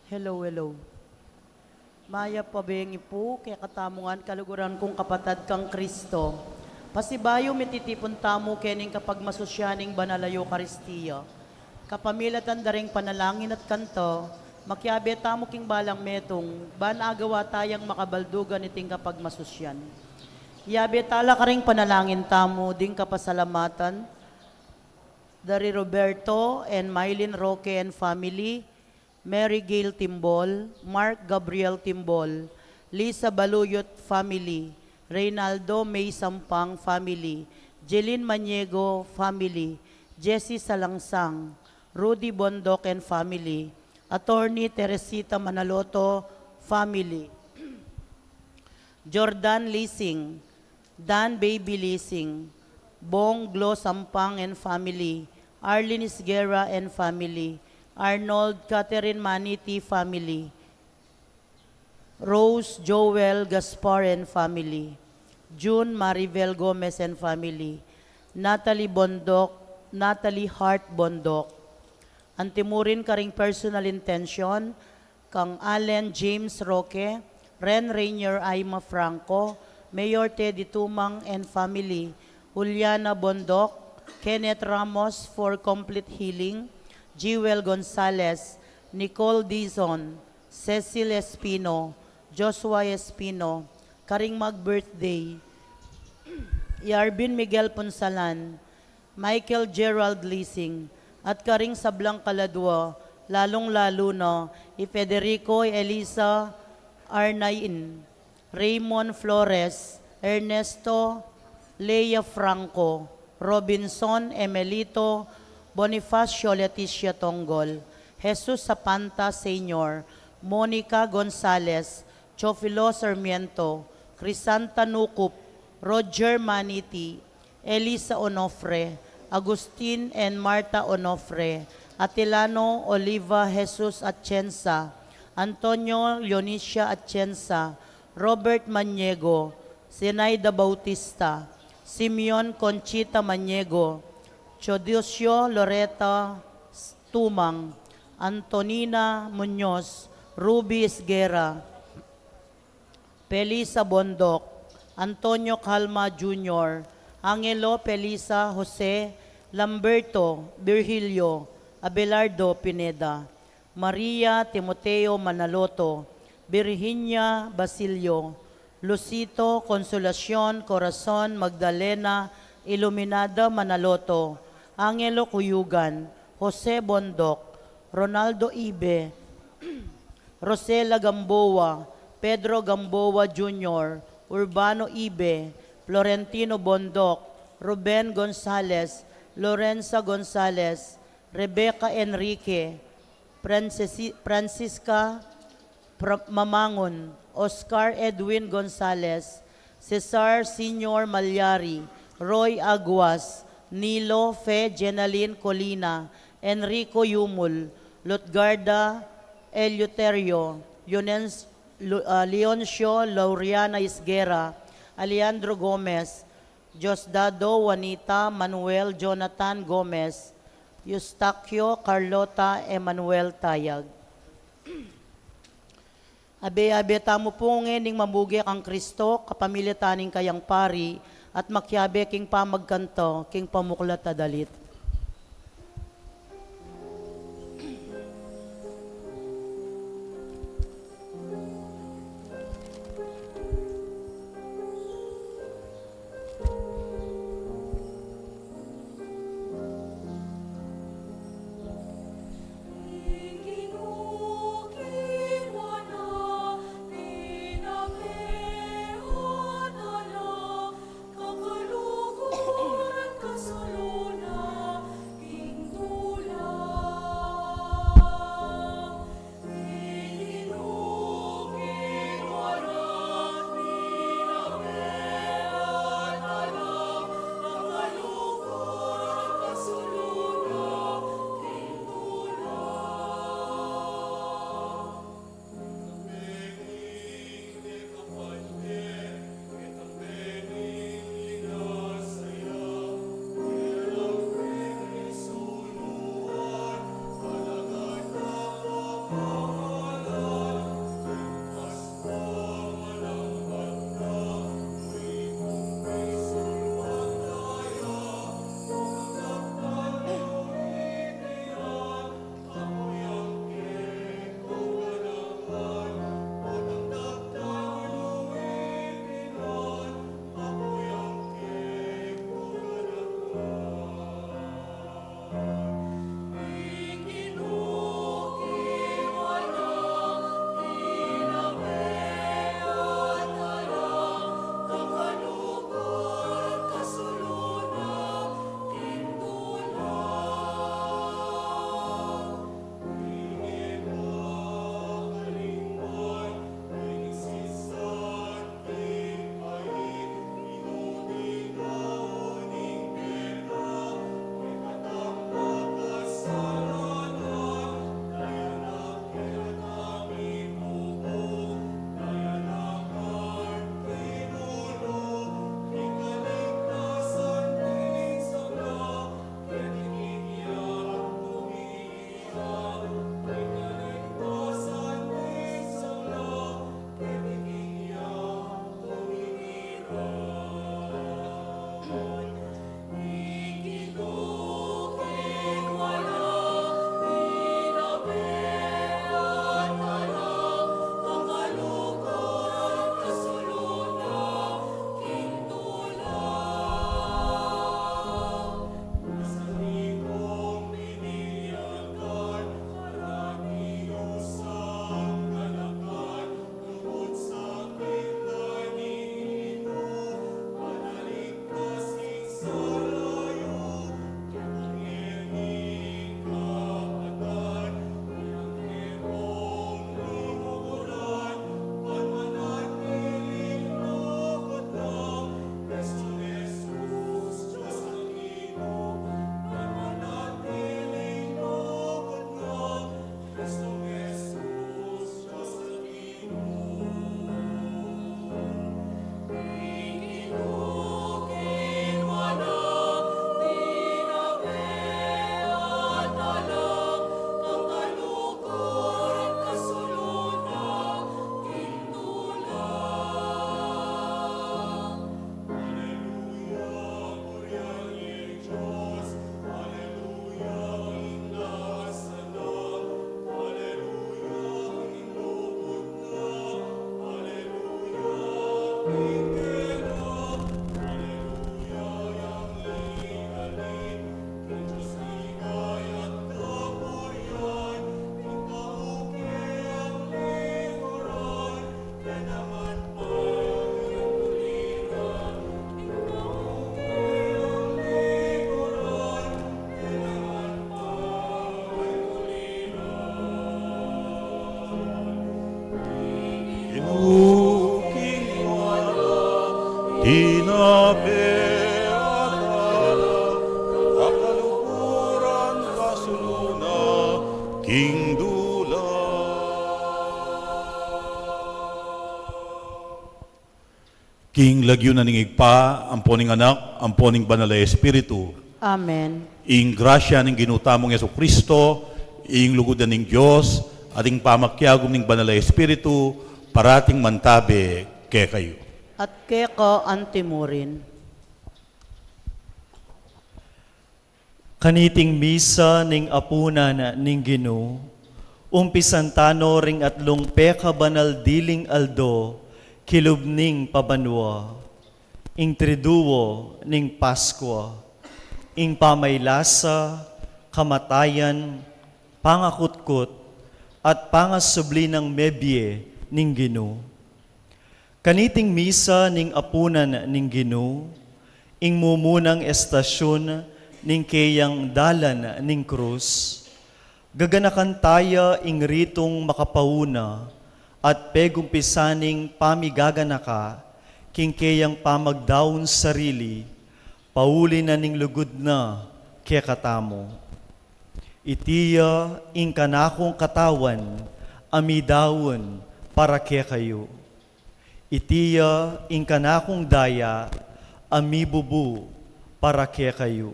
Hello, hello. Maya pabengi po, kaya katamungan kaluguran kong kapatad kang Kristo. Pasibayo mititipon tamo kening kapag masusyaning banalayo karistiya. Kapamilatan daring panalangin at kanto, makyabe tamo king balang metong, banagawa tayang makabaldugan iting kapag masusyan. Yabe tala ka ring panalangin tamo, ding kapasalamatan, dari Roberto and Mylene Roque and family, Mary Gail Timbol, Mark Gabriel Timbol, Lisa Baluyot family, Reynaldo May Sampang family, Jeline Maniego family, Jessie Salangsang, Rudy Bondok and family, Attorney Teresita Manaloto family, Jordan Lising, Dan Baby Lising, Bong Glo Sampang and family, Arlene Isguera and family, Arnold Catherine Maniti family, Rose Joel Gaspar and family, June Maribel Gomez and family, Natalie Bondok, Natalie Hart Bondok. Antimurin karing personal intention, kang Allen James Roque, Ren Rainier Aima Franco, Mayor Teddy Tumang and family, Juliana Bondok, Kenneth Ramos for complete healing, Jewel Gonzalez, Nicole Dizon, Cecil Espino, Joshua Espino, karing mag-birthday, Yarbin Miguel Punsalan, Michael Gerald Leasing, at karing sablang kaladwa, lalong-lalo na, Federico Elisa Arnain, Raymond Flores, Ernesto Leia Franco, Robinson Emelito, Bonifacio Leticia Tonggol, Jesus Sapanta Sr., Monica Gonzalez, Chofilo Sarmiento, Crisanta Nucup, Roger Maniti, Elisa Onofre, Agustin and Marta Onofre, Atilano Oliva Jesus Atienza, Antonio Leonicia Atienza, Robert Maniego, Zenaida Bautista, Simeon Conchita Maniego, Chodosio Loreta Tumang, Antonina Muñoz, Ruby Esguera, Pelisa Bondok, Antonio Calma Jr., Angelo Pelisa Jose, Lamberto Virgilio, Abelardo Pineda, Maria Timoteo Manaloto, Virginia Basilio, Lucito Consolacion Corazon Magdalena Iluminada Manaloto, Angelo Cuyugan, Jose Bondok, Ronaldo Ibe, Rosela Gamboa, Pedro Gamboa Jr., Urbano Ibe, Florentino Bondok, Ruben Gonzalez, Lorenza Gonzalez, Rebecca Enrique, Francisca Mamangon, Oscar Edwin Gonzalez, Cesar Senior Malyari, Roy Aguas, Nilo Fe Jenaline Colina, Enrico Yumul, Lutgarda Eleuterio, Leoncio Lauriana Isguera, Alejandro Gomez, Diosdado Juanita Manuel Jonathan Gomez, Eustaquio Carlota Emmanuel Tayag. Abe-abe tamo po ning mamugi ang Kristo, kapamilya taning kayang pari, at makyabe king pamagkanto, king pamuklat adalit. Kasulunan King Dula. King lagyo na ningigpa, amponing anak, amponing banal na Espiritu. Amen. Ing grasya ng ginutamong Yesu Kristo, ing lugudan ng Diyos, at ing pamakyagom ng banal na Espiritu, parating mantabe kay kayo. At keko antimurin. Kaniting misa ning Apunan Ning Guinu, umpisan tano ring atlong peka banal diling aldo, kilubning pabanwa, ing triduo ning Paskwa, ing pamaylasa, kamatayan, pangakutkot, at pangasubli ng mebye ning Guinu. Kaniting misa ning Apunan Ning Guinu, ing mumunang estasyon ning kayang dalan ning krus, gaganakan taya ing ritong makapauna at pegumpisaning pamigaganaka king kayang pamagdaon sarili, pauli na ning lugod na kaya katamo. Itiya ing kanakong katawan, amidawon para kaya kayo. Itiya ing kanakong daya, amibubu para kaya kayo.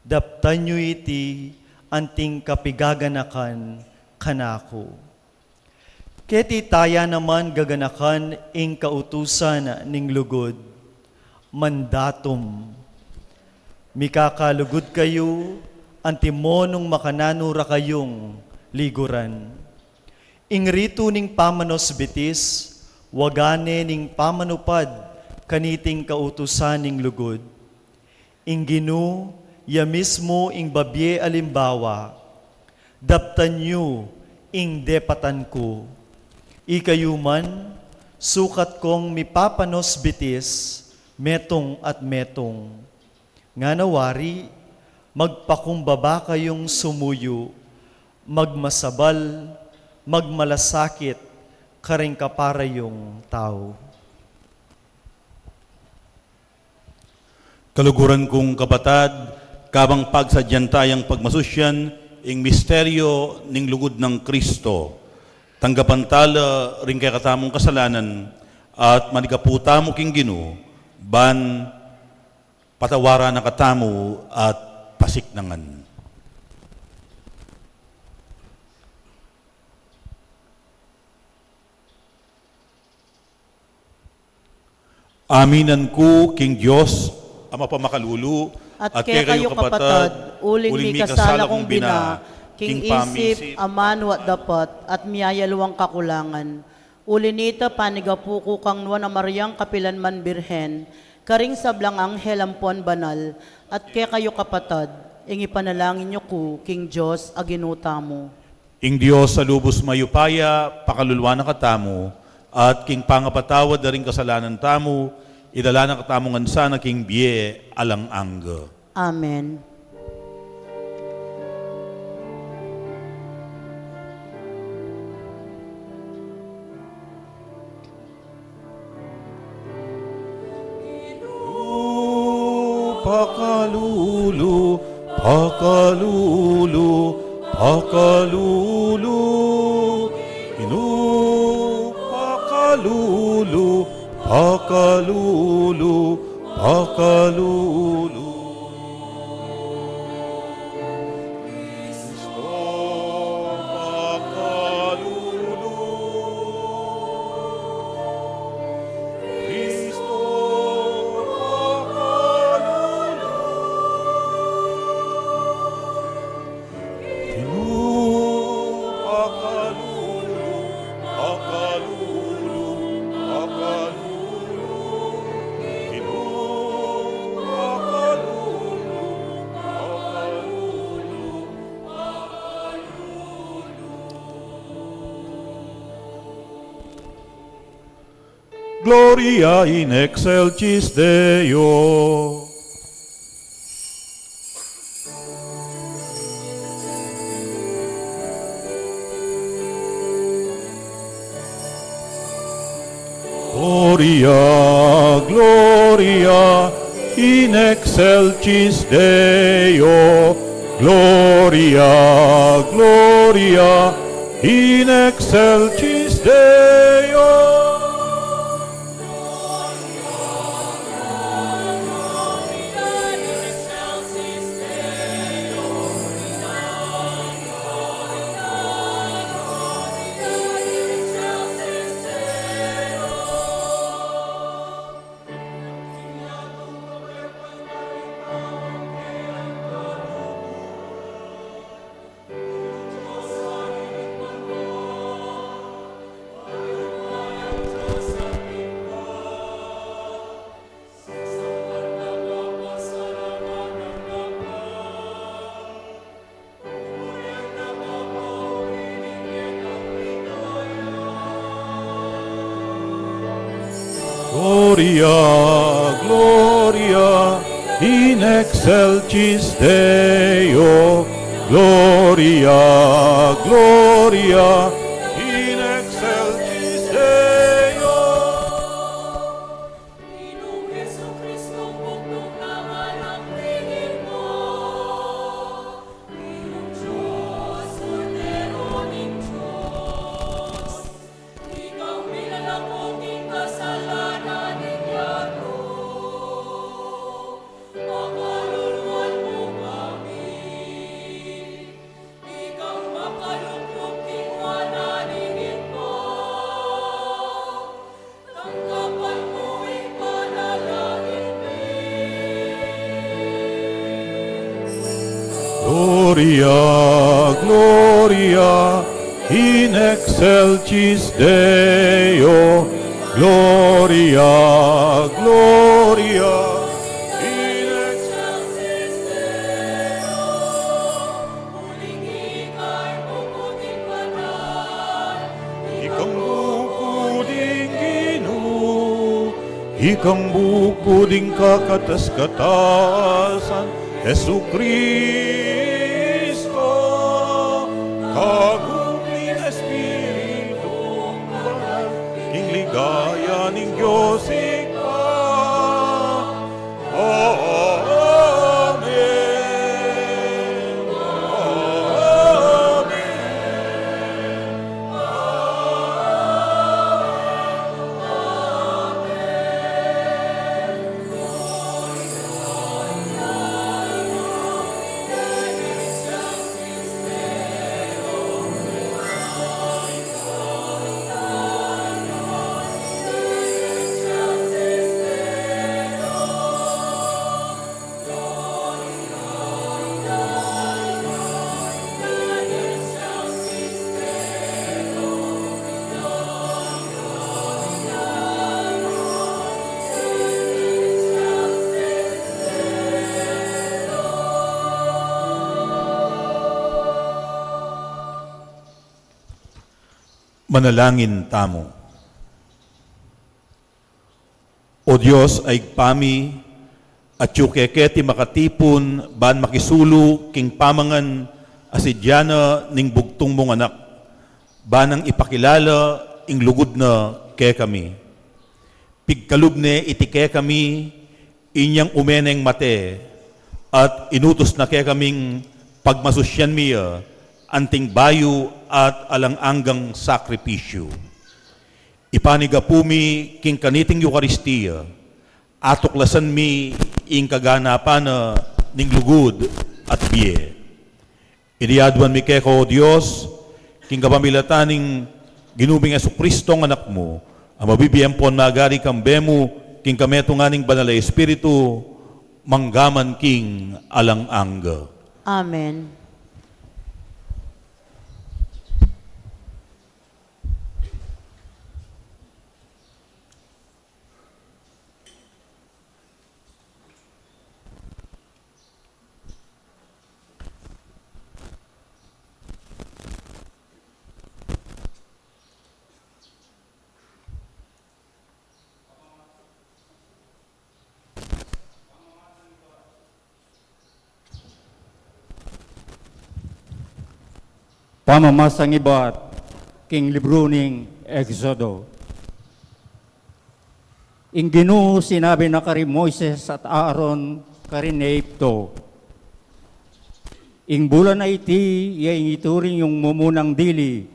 Daptan nyo iti anting kapigaganakan kanako. Keti taya naman gaganakan ing kautusan ning lugod, mandatum. Mikakalugod kayo, antimonong makananura kayong liguran. Ing rito ning pamanos bitis, wagane ning pamanupad kaniting kautusan ning lugod. Ing Ginu, ya mismo ing babye alimbawa, daptan nyo ing depatan ko. Ikayuman, sukat kong mipapanos bitis, metong at metong. Nga nawari, magpakumbaba kayong sumuyo, magmasabal, magmalasakit, karing kaparayong tao. Kaluguran kong kapatad, kabang pagsadyantayang pagmasusyan, ing misteryo ning lugod ng Kristo. Tanggapan tala ring kay katamong kasalanan, at manigaputa mo king Ginu, ban patawara na katamo at pasiknangan. Aminan ko king Diyos, Ama pamakalulu, At kaya kayo kapatad, uling mi kasala kong bina, king isip, aman wat dapat, at miyayalawang kakulangan. Ulinita panigapuko kang nuwa na Maryang kapilanman birhen, karing sablang anghel ampon banal, at kaya kayo kapatad, ing ipanalangin nyo ko, king Diyos, aginuta mo. Ing Diyos sa lubos mayupaya, pakalulwa na katamo, at king pangapatawad na rin kasalanan tamo, idala na katamongan sana king biye alang angga. Amen. Pakalulu, pakalulu, pakalulu, inu pakalulu, pakalulu, pakalulu. Kristo pakalulu, Kristo pakalulu, inu pakalulu, pakalulu, pakalulu. Gloria in excelsis Deo. Gloria, Gloria in excelsis Deo. Gloria, Gloria, in excelsis Deo. Gloria, Gloria, in excelsis Deo. Gloria, Gloria, in excelsis Deo. Ginong Jesucristo, bugtong naman ang tingin mo. Ginong Diyos, Kordero ning Diyos. Ikaw minalangkong kasalanan ninyato. Makaluluan mo kami. Ikaw makaluklup tingwananin mo. Tanggapan mo ipanalangin Gloria, Gloria, in excelsis Deo. Gloria, Gloria, in excelsis Muling ika'y bukoding banal. Ikang bukuding Ginoo, ikang bukuding kakatas-katasan, Jesu Kristo, kaguming Espiritu Banal, king ligaya ning Diyos ika. Amen. Amen. Manalangin tamo. O Diyos ay pami at yukeketi makatipon ban makisulu king pamangan asidyana ning bugtong mong anak banang ipakilala ing lugod na ke kami. Pigkalubne iti ke kami inyang umeneng mate at inutos na ke kaming pagmasusyan miya anting bayo at alang-anggang sakripisyo. Ipanigapumi king kaniting Eucharistia, atuklasan mi ing kaganapan ning lugod at biye. Iniadwan mi keko, Diyos, king kapamilatan ning ginubing Jesucristo ng anak mo, ang mabibiyempon magari kambemu king kameto nga ning banal na Espiritu, manggaman king alang-angga. Amen. Pamamasang ibat, king libro ning Exodo. Ing Ginoo sinabi na kari Moises at Aaron kari Neipto, Ing bulan na iti, iyang ituring yung mumunang dili,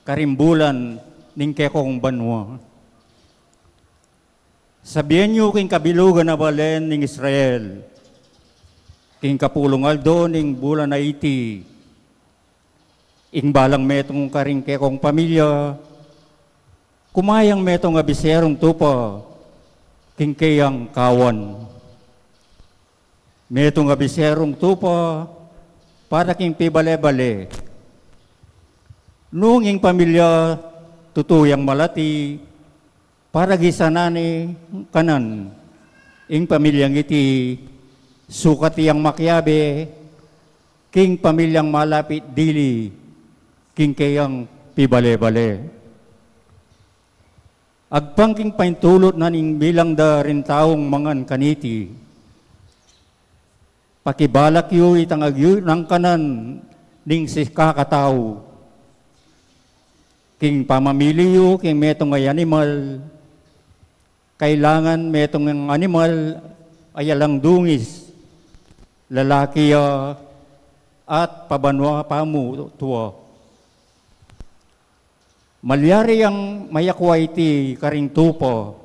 karimbulan ning kekong banwa. Sabihan niyo king kabilugan na balen ning Israel, king kapulong aldo ning bulan na iti, ing balang metong karing kekong pamilya, kumayang metong abiserong tupa, king kayang kawan. Metong abiserong tupa, para king pibale-bale. Nung ing pamilya, tutuyang malati, para gisanani kanan, ing pamilyang iti, sukat iyang makyabe, king pamilyang malapit dili, king kayang pibale-bale. Agpangking paintulot na ning bilang da rin taong mangan kaniti, pakibalak yu itang agyu ng kanan ning si kakataw, king pamamili yu king metong ay animal, kailangan metong ang animal ay alang dungis, lalaki at pabanwa pamu tuwa. Malyari ang mayakwa iti karing tupo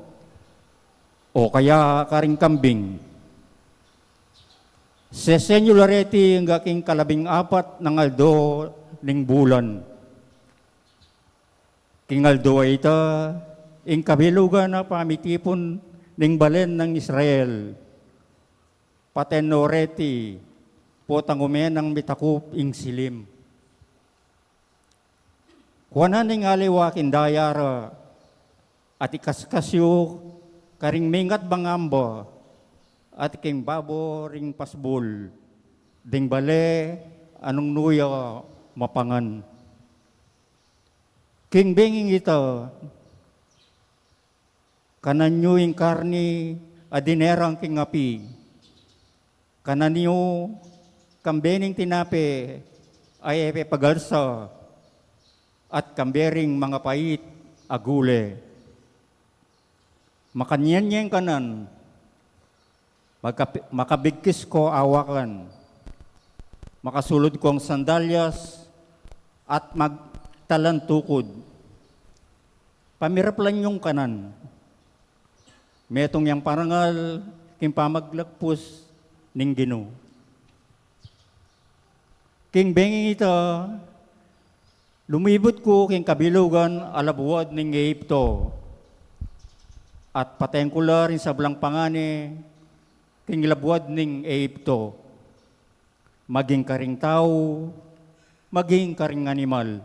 o kaya karing kambing. Sesenyulareti ang aking 14 ng aldo ning bulan. King aldo ay ita, ing kabilugan na pamitipon ning balen ng Israel. Patenoreti, potang umen ng mitakup ing silim. Kuwanan ning aliwakin dayara, at ikaskasyo karing mingat bangamba, at king babo ring pasbul, ding bale anong nuya mapangan. King benging ito, kananyo ing karni adinerang king api, kananyo kambening tinape ay epe pagarsa, at kambering mga pait agule. Makanyan kanan, makabigkis ko awakan, makasulod ko ang sandalyas at magtalan tukod. Pamirap lang yung kanan, metong yang parangal king pamaglagpus ning Guinu. King benging ito, lumibot ko king kabilugan alabuad ning Egypto, at pateng ko rin sa blang pangani king labuad ning Egypto, maging karing tao, maging karing animal,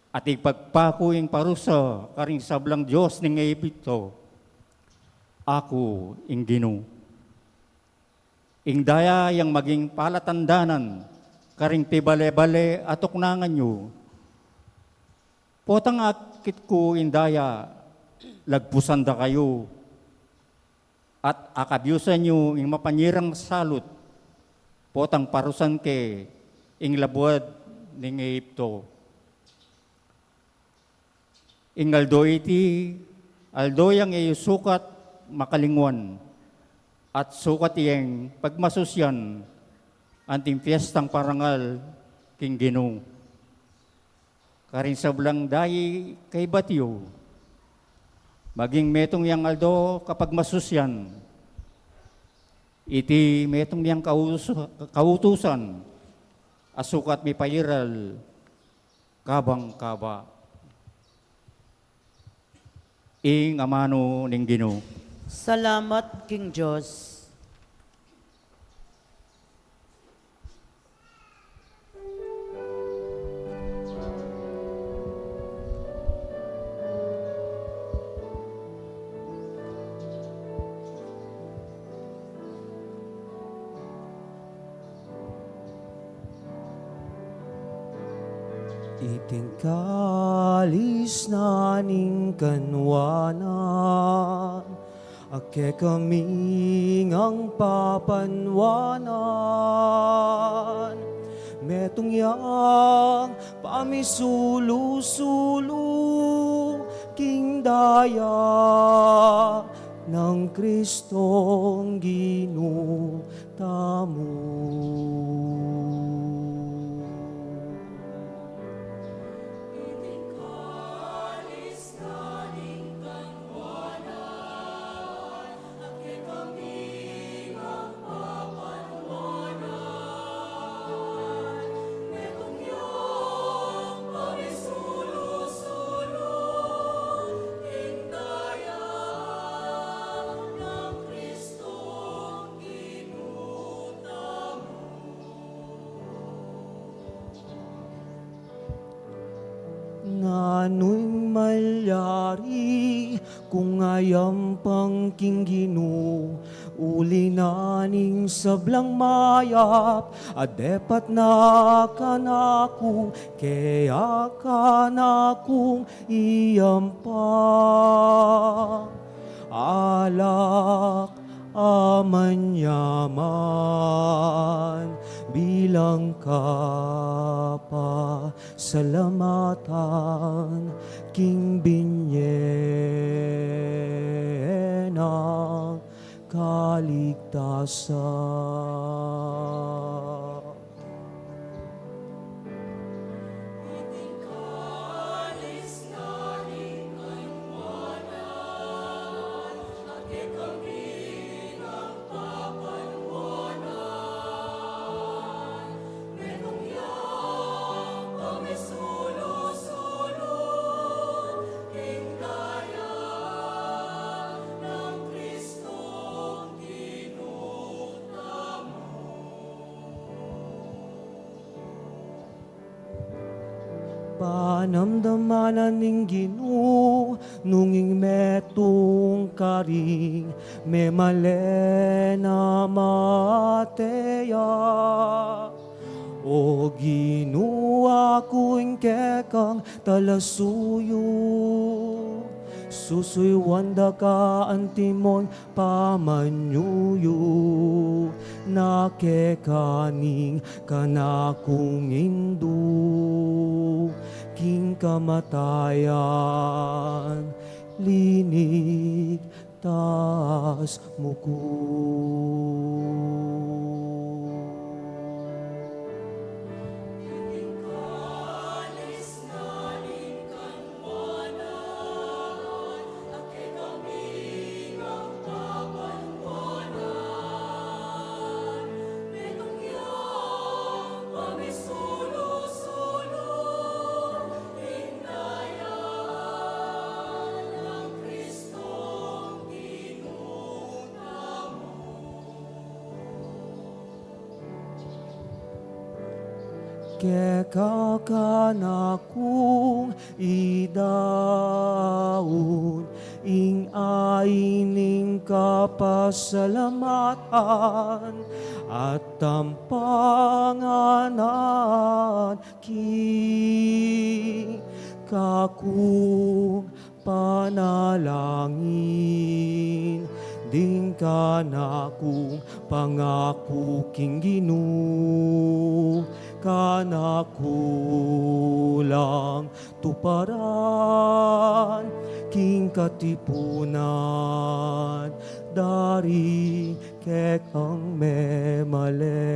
at ipagpako ing parusa karing sablang Diyos ning Egypto, ako ing Guinu. Ing daya yang maging palatandanan, karing pibale-bale atok nangan nyo. Potang akit ko indaya, lagpusan da kayo, at akabyusan nyo ing mapanyirang salut, potang parusan ke ing labuad ning Egypto. Ing aldo iti, aldo yang sukat makalingwan, at sukat iyang pagmasusyan, anting piyestang parangal king Guinu. Karing sablang dayi kay Batyo, maging metong yang aldo kapag masusyan, iti metong yang kautusan, asukat mi payiral, kabang kaba. Ing amano ning Guinu. Salamat, King Diyos. Itingkalis na ning kanwanan, ake kaming ang papanwanan. Metong yang pamisulu-sulu, king daya ng Kristong ginutamu. ngano'y malyari kung ayam pang Ginu uli naning sablang mayap adepat na kanaku kaya kanakung iyampa alak amanyaman bilang kapa salamatan king binye ng kaligtasan. Panamdamanan ning Ginu nunging metong karing me malena mateya o Ginu ako'y kekang talasuyo susuy wanda ka antimon pamanyuyo nakekaning kanakong indu king kamatayan linig tas muku. Kekakanakung idaun ing aining kapasalamatan at tampanganan ki kakung panalangin ding kanakung pangako king Ginu kanakulang tuparan king katipunan dari kekang memale.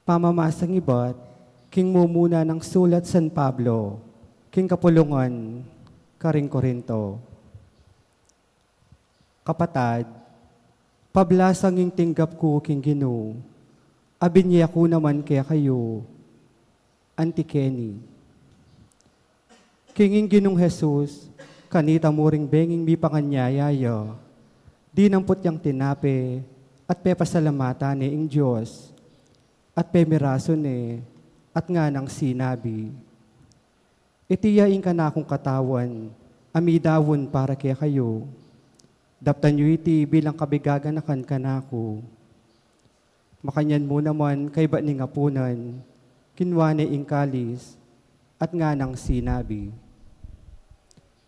Pamamasang iba't, king mumuna ng sulat San Pablo, king kapulungan, karing Korinto. Kapatad, pablasang ing tinggap ko king Ginu, Abinya ko naman kaya kayo, antikeni. Kinging Ginong Jesus, kanita mo ring benging mi panganyayaya, di nampot yang tinape, at pepasalamatan ni ing Diyos, at pemiraso ni, at nga nang sinabi. Itiyain ka na akong katawan, amidawon para kaya kayo, daptan nyo iti bilang kabigaganakan ka na ako. Makanyan mo naman kay ba Ning Apunan, kinwane ing kalis, at nga nang sinabi.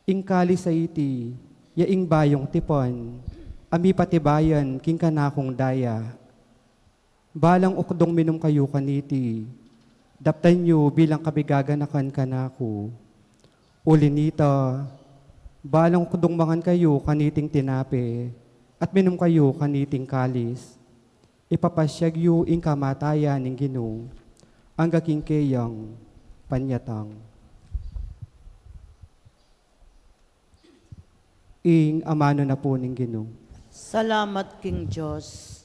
Ing kalis sa iti, yaing bayong tipon, ami patibayan king kanakong daya. Balang ukdong minum kayo kaniti, daptan nyo bilang kabigaganakan kanako. Ulinita, balang ukdong mangan kayo kaniting tinape, at minum kayo kaniting kalis. Ipapasyag yu ing kamatayan ng Ginoo, ang kakingkeyang panyatang. Ing amano na po ng Ginoo. Salamat King Diyos.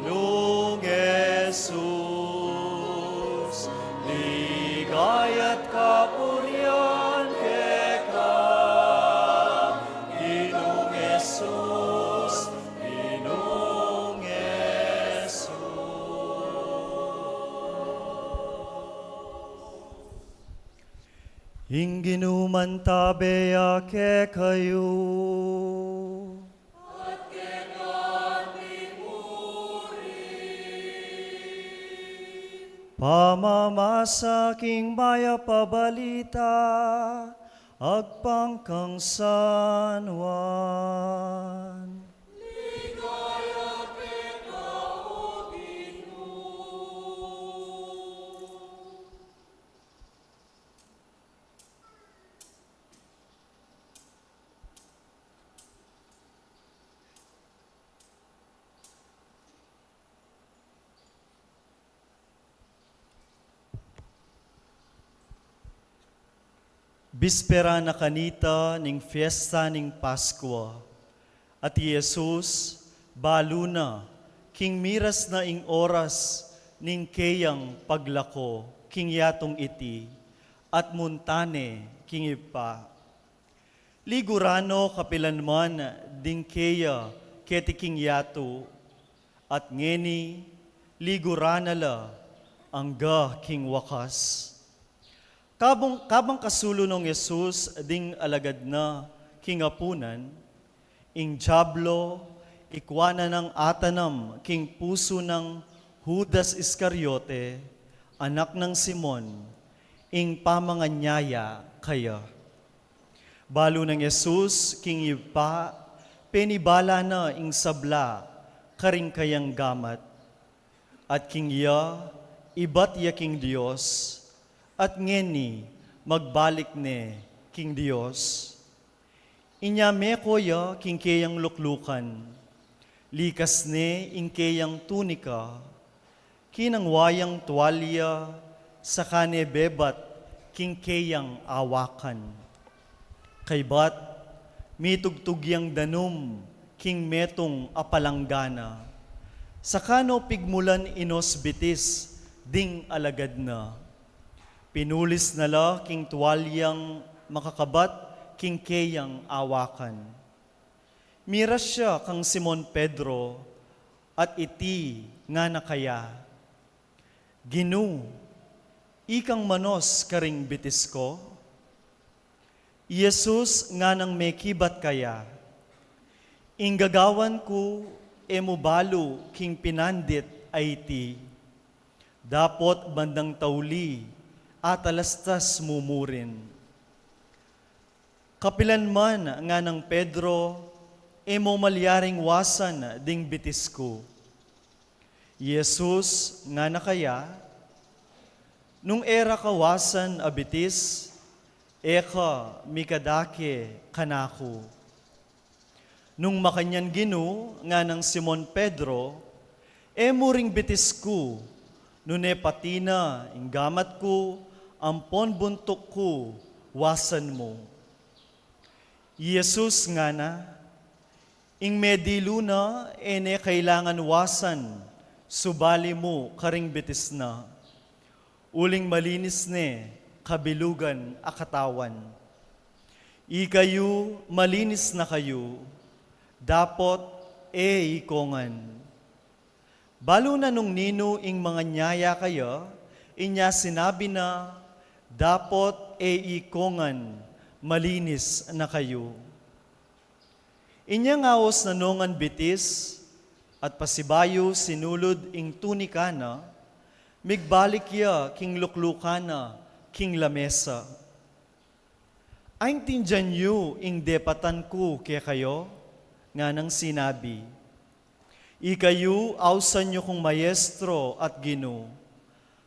Ginong Jesus, ligaya't kapurian keka. Ginong Jesus, Ginong Jesus. Ingginuman tabeya ke kayo. Pamamasaking maya pabalita, agpangkang sanwan. Bispera na kanita ning fiesta ning Paskwa, at Jesus balo na king miras na ing oras ning keyang paglako king yatong iti at muntane king ipa. Ligurano kapilanman ding keya keti king yato at ngeni liguranala angga king wakas. Kabang kasulo ng Jesus ding alagad na king Apunan, ing Diablo, ikwana ng atanam king puso ng Judas Iscariote, anak ng Simon, ing pamanganyaya kaya. Balo ng Jesus, king ipa, penibala na ing sabla, karing kayang gamat. At king ya, ibat ya king Diyos, at ngeni magbalik ne king Diyos. Inya mekoya kingkeyang luklukan, likas ne ingkeyang tunika, kinang wayang tuwalya, sa kane bebat kingkeyang awakan. Kaybat, mitugtugyang danum, king metong apalanggana, sa kano pigmulan inos bitis, ding alagad na. Pinulis nala king tuwalyang makakabat, king keyang awakan. Miras siya kang Simon Pedro, at iti nga nakaya. Ginu, ikang manos karing bitis ko, Jesus nga nang may kibat kaya, inggagawan ko emubalo king pinandit ay ti, dapot bandang tauli at alastas mumurin. Kapilan man nga ng Pedro, emo malyaring wasan ding bitis ko. Jesus nga nakaya, nung era kawasan abitis, eka mikadake kanako. Nung makanyan ginu nga ng Simon Pedro, emo ring bitis ko, nune patina inggamat ko, ampon buntok ko, wasan mo. Jesus nga na, ing mediluna ene kailangan wasan, subali mo karing bitis na, uling malinis ne, kabilugan akatawan. Ikayo, malinis na kayo, dapot ikongan. Balo na nung nino ing mga nyaya kaya, inya sinabi na, dapot ikongan, malinis na kayo. Inya ngaos na nongan bitis, at pasibayo sinulod ing tunikana, migbalik ya king luklukana, king lamesa. Aing tindyan yu ing depatan ko kaya kayo, nga nang sinabi, ikayo awsan nyo kong mayestro at gino,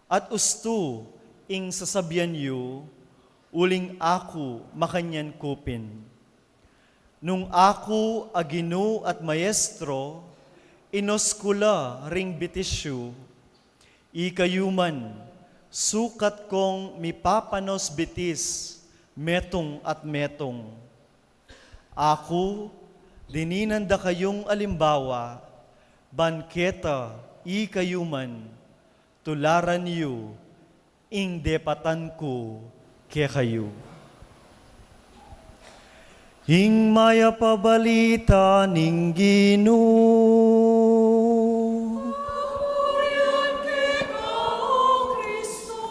at usto ing sasabyan yu, uling ako makanyan kupin. Nung ako agino at mayestro, inoskula ring bitisyo, ikayuman, sukat kong mipapanos bitis, metong at metong. Ako, dininanda kayong alimbawa, banketa, ikayuman, tularan yu, ing depatan ko, kaya kayo. Ing maya pabalita ning Guinu. Purihan kita, O Kristo.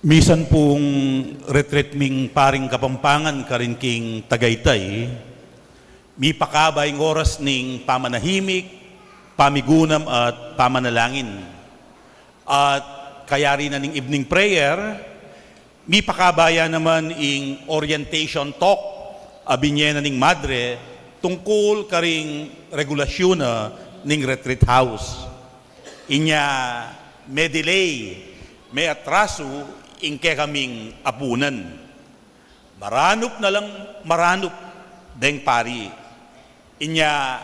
Misan pong retreat ming paring Kapampangan karin king Tagaytay, mi pakabayng oras ning pamanahimik, pamigunam at pamanalangin. At kayari na ning evening prayer, mi pakabaya naman ing orientation talk, abinyena ning madre, tungkol karing regulasyon na ning retreat house. Inya may delay, may atraso, ingke kaming apunan. Maranop na lang, maranop deng pari. Inya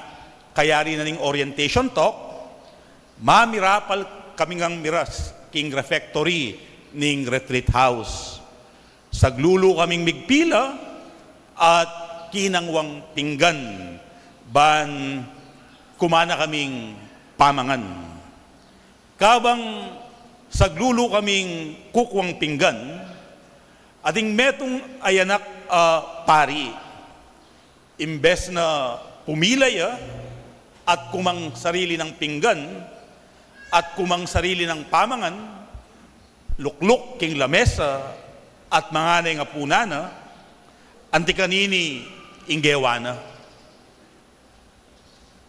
kayari na ning orientation talk, mamirapal kaming ang miras king refectory ning retreat house. Saglulo kaming migpila at kinangwang pinggan ban kumana kaming pamangan. Kabang saglulo kaming kukwang pinggan, ating metong ayanak pari, imbes na pumilay at kumang sarili ng pinggan at kumang sarili ng pamangan, lukluk king lamesa, at mga Ning Apunan, anti kanini inggewana.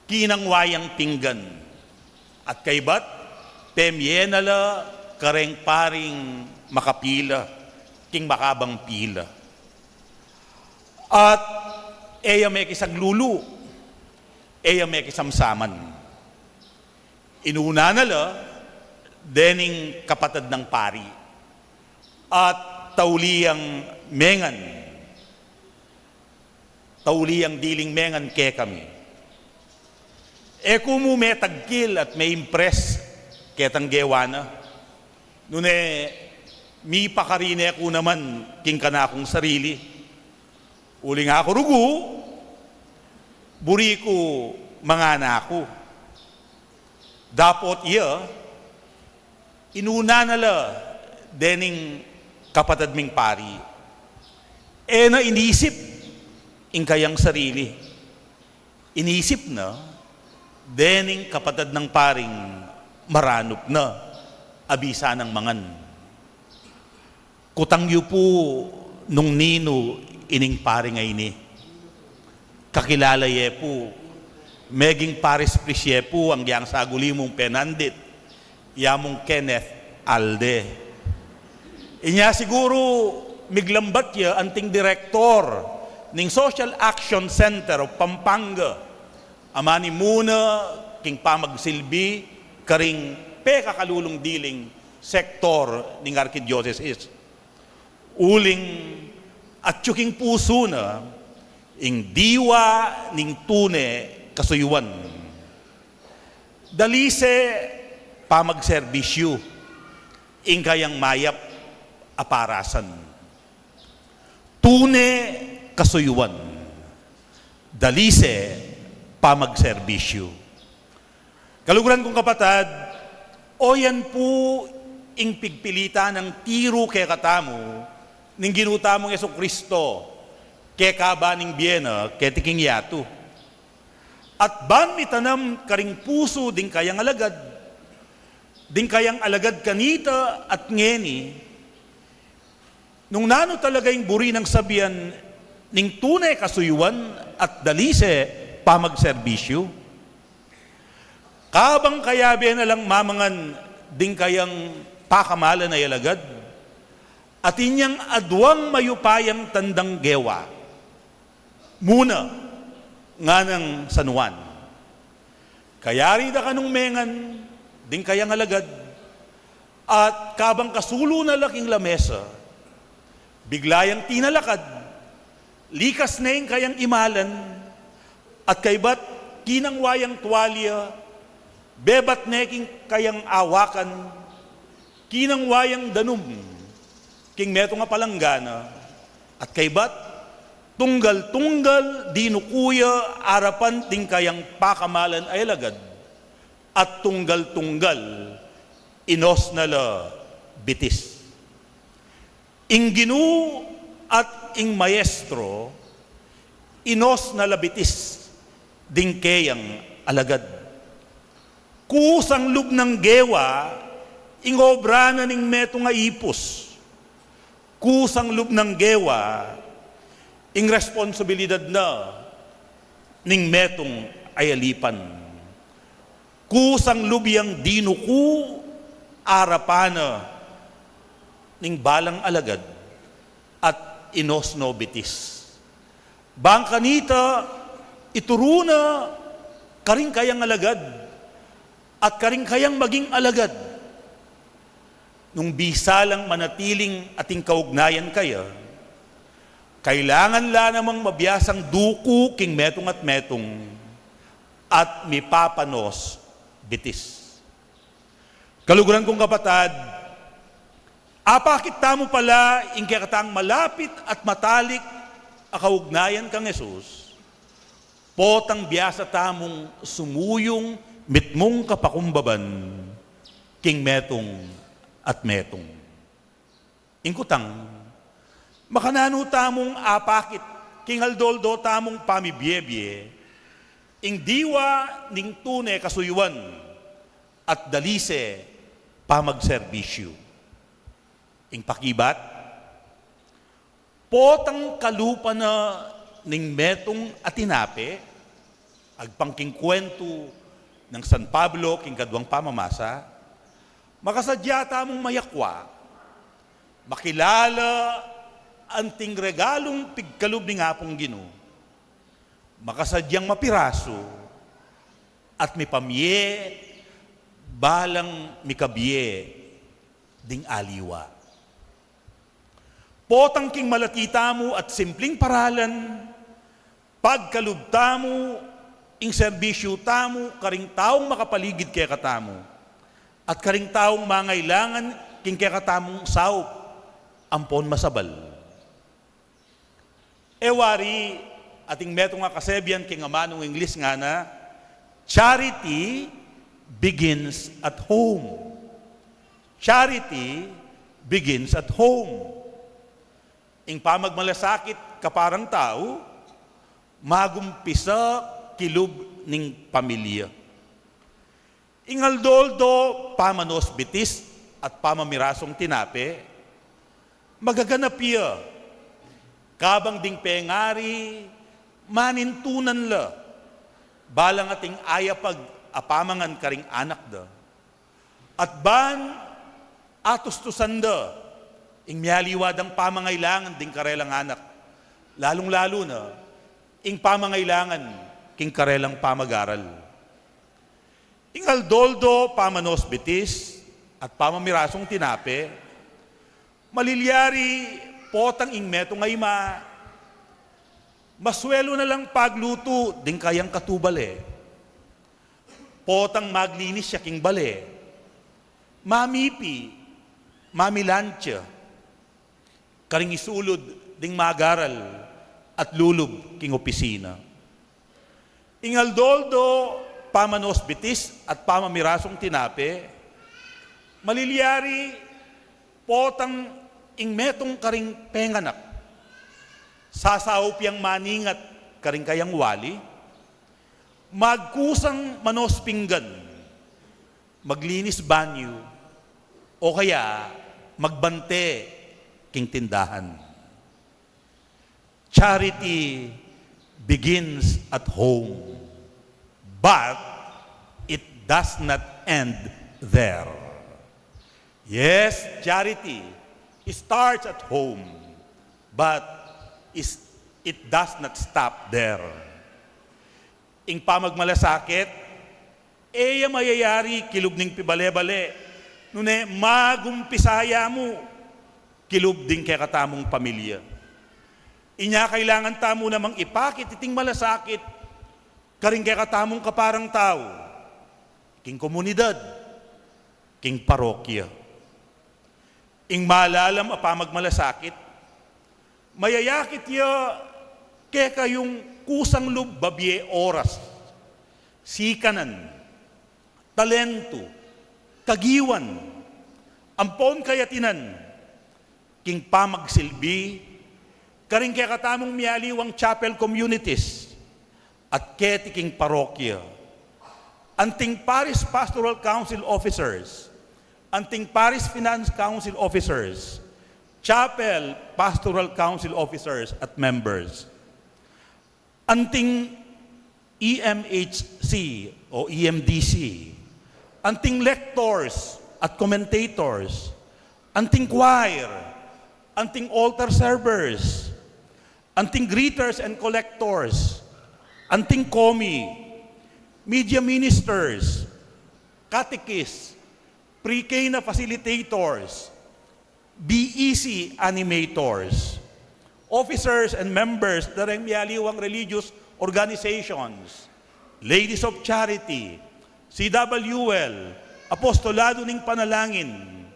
Kinang wayang pinggan at kaybat pemyenala kareng paring makapila king makabang pila. At eya may kisaglulu, eya may kisamsaman. Inuna nala dening kapatid ng pari at tauliyang mengan, tauliyang diling mengan ke kami. E kumu may tagkil at may impress ketang gewana. Nune, mi pakarine ko naman king kanakong sarili. Uli nga ako rugu, buri ko mga anako. Dapot iya, inuna nala dening kapatid ming pari. E na inisip ing kayang sarili. Inisip na dening kapatid ng paring maranop na abisa ng mangan. Kutangyo po nung nino ining paring ay ni. Kakilala ye po, meging paris prisye po ang yang saguli mong penandit, yamong Kenneth Alde. Inya siguro miglambat ya anting direktor ning Social Action Center of Pampanga. Amani muna king pamagsilbi karing pekakalulong diling sektor ning Arkidiocese. Uling at tsuking puso na ing diwa ning tune kasuyuan. Dalise pamagserbisyo ing kayang mayap aparasan. Tune kasuyuan. Dalise pamagserbisyo. Kaluguran kong kapatad, o yan po ing pigpilita ng tiro kay katamo ning ginutamong Yesu Kristo kay kabaning biyena kay tiking yato. At ban mitanam karing puso ding kayang alagad kanita at ngeni, nung nano talaga yung buri ng sabihan ning tunay kasuyuan at dalise pamagserbisyo. Kabang kayabi na lang mamangan ding kayang pakamalan na yalagad at inyang adwang mayupayang tandang gewa. Muna nga ng San Juan. Kayari da kanong mengan ding kayang alagad at kabang kasulo na laking lamesa, biglayang tinalakad, likas na yung kayang imalan, at kaybat kinang wayang tuwalya, bebat neking kayang awakan, kinang wayang danum, king meto nga palanggana, at kaybat tunggal-tunggal dinukuya arapan ting kayang pakamalan ay lagad, at tunggal-tunggal inos nala bitis. Ing ginu at ing maestro, inos nala bitis, ding kayang alagad. Kusang lub ng gewa, ingobra na ning meto nga ipos. Kusang lub ng gewa, ing responsibilidad na ning metong ayalipan. Kusang lubyang dinuku, arapana ning balang alagad, at inos no bitis. Bangkanita, ituruna karing kayang alagad at karing kayang maging alagad. Nung bisalang manatiling ating kaugnayan kaya, kailangan la namang mabiyasang duku king metong at mipapanos bitis. Kaluguran kong kapatad, apakit tamo pala ing katang malapit at matalik a kaugnayan kang Jesus, potang biyasa tamong sumuyong mitmong kapakumbaban king metong at metong. Ingkutang, makanano tamong apakit king aldoldo tamong pamibyebye, ing diwa ning tune kasuyuan at dalise pamagserbisyo. Ing pakibat, Potang kalupa na ning metong atinape, agpangking kwento ng San Pablo king kadwang pamamasa, makasadya tamong mayakwa, makilala anting regalong pigkalub ni Ngapong Gino, makasadyang mapiraso, at mi pamye, balang mikabye, ding aliwa. Potang king malatita mo at simpleng paralan, pagkalubta mo, ing serbisyo tamo, karing taong makapaligid kaya katamo, at karing taong mangailangan king kaya katamong saup, ampon masabal. Ewari, ating metong nga kasebyan king amanong English nga na, charity begins at home. Charity begins at home. Ing pamagmalasakit kaparang tao, magumpisa kilub ning pamilya. Ing aldoldo pamanos bitis at pamamirasong tinape, magaganap iya, kabang ding pengari, manintunan la, balang ating ayapag apamangan karing anak da. At ban, atustusan da, ing miyaliwadang pamangailangan ding karelang anak, lalong-lalo na, ing pamangailangan king karelang pamagaral. Ing aldoldo pamanos bitis at pamamirasong tinape, malilyari potang ing meto ngayma, maswelo na lang pagluto ding kayang katubale. Potang maglinis siya king bale, mamipi, mamilansya, karing isulod ding magaral at lulub king opisina. Ingaldoldo pamanos bitis at pamamirasong tinape, malilyari potang ing metong karing penganak, sasaup yang maningat karing kayang wali, magkusang manos pinggan, maglinis banyo, o kaya magbante king tindahan. Charity begins at home, but it does not end there. Yes, charity starts at home, but it does not stop there. Ing pamagmalasakit, eya mayayari kilub ning pibale-bale, nune magumpisaya mo, kilub din kaya katamong pamilya. Inya kailangan tamo namang ipakit iting malasakit, karing kaya katamong kaparang tao, king komunidad, king parokya. Ing malalam apamagmalasakit, mayayakit ya kaya kayong kusang lubbabye oras, sikanan, talento, kagiwan, ampon kayatinan, king pamagsilbi, karing kaya katamong miyaliwang chapel communities, at keti king parokya, anting Parish Pastoral Council officers, anting Parish Finance Council officers, chapel Pastoral Council officers at members, anting EMHC o EMDC, anting lectors at commentators, anting choir, anting altar servers, anting greeters and collectors, anting komi, media ministers, catechists, pre-K na facilitators, BEC animators, officers and members ng miyaliwang religious organizations, Ladies of Charity, CWL, Apostolado ning Panalangin,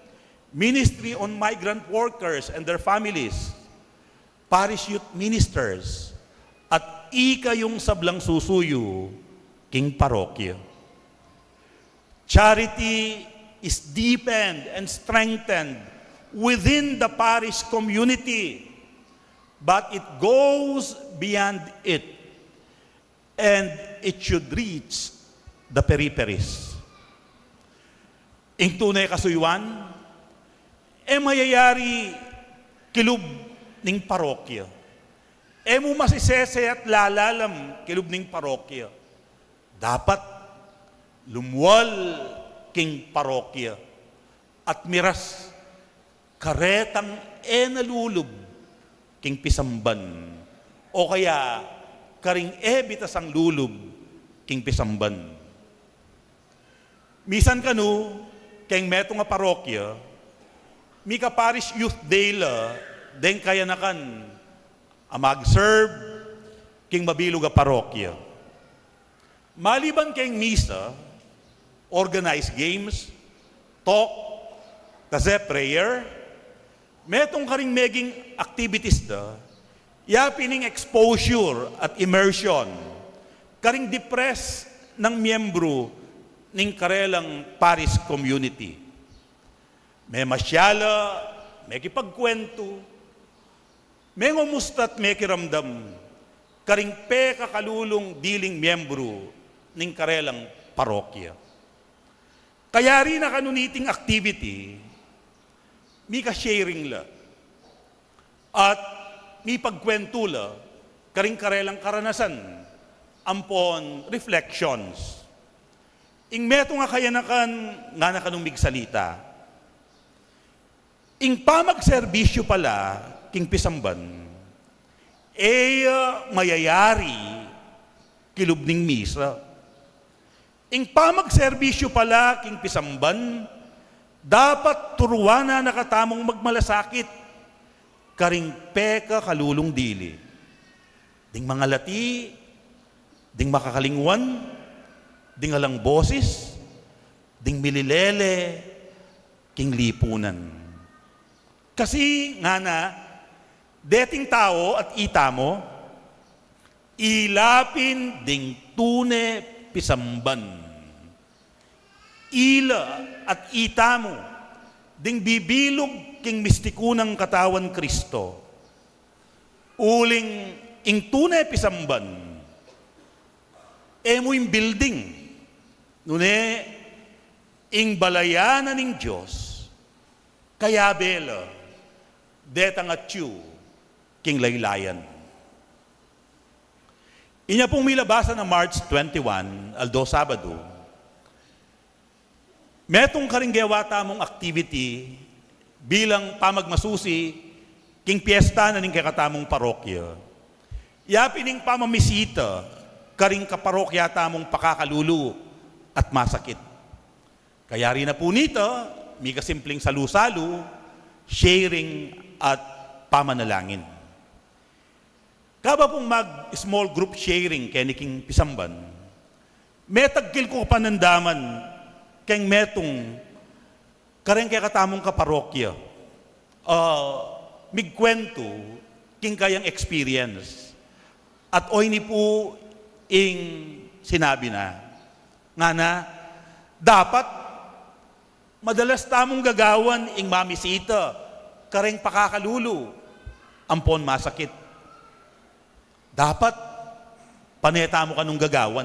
Ministry on Migrant Workers and their families, Parish Youth Ministers, at ikayong sablang susuyo, king parokya. Charity is deepened and strengthened within the parish community, but it goes beyond it, and it should reach the peripheries. Ing tunay kasuywan, mayayari kilub ning parokya. Emo masisese at lalalam kilub ning parokya. Dapat lumwal king parokya at miras karetang nalulub king pisamban o kaya karing bitas ang lulub king pisamban. Misan kanu keng meto nga parokya, mi ka parish youth day la, den kaya nakan mag-serve king mabilog nga parokya. Maliban keng misa, organized games, talk, tase prayer, metong karing meging activities da, yapining exposure at immersion, karing depress ng miyembro ning karelang Paris community. May masyala, may kipagkwento, may ngumusta at may kiramdam, karing pe kakalulong diling miyembro ning karelang parokya. Kaya rin na kanuniting activity, mi ka-sharing la, at mi pagkwento la, karing karelang karanasan, ampon reflections. Ing meto nga kayanakan nga na kanumig salita. Ing pamagserbisyo pala, king pisamban, mayayari kilubning misa. Ing pamagserbisyo pala, king pisamban, dapat turuana nakatamong magmalasakit, karing peka kalulong dili. Ding mga lati, ding makakalingwan, ding alang boses, ding mililele, king lipunan. Kasi nga na, deting tao at itamo, ilapin ding tune pisamban. Ila at itamo, ding bibilog king mistikunang katawan Kristo. Uling ing tune pisamban, emo yung building, nune ing balayanan ng Diyos, kaya bela, detang at yu, king laylayan. Inya pong milabasan na March 21, aldo Sabado, metong karinggewa tamong activity bilang pamagmasusi king piyesta na ning kakatamong parokya. Yapining pamamisita karing kaparokya tamong pakakalulu at masakit. Kaya rin na po nito, may kasimpleng salu-salu, sharing at pamanalangin. Kaba pong mag-small group sharing keniking pisamban, metagkil ko panandaman keng metong kareng kaya katamong kaparokya, migkwento king kayang experience. At oy ni po ing sinabi na, nga na, dapat madalas tamong gagawan ing mamisita, kareng pakakalulu, ampon masakit. Dapat, paneta mo ka nung gagawan.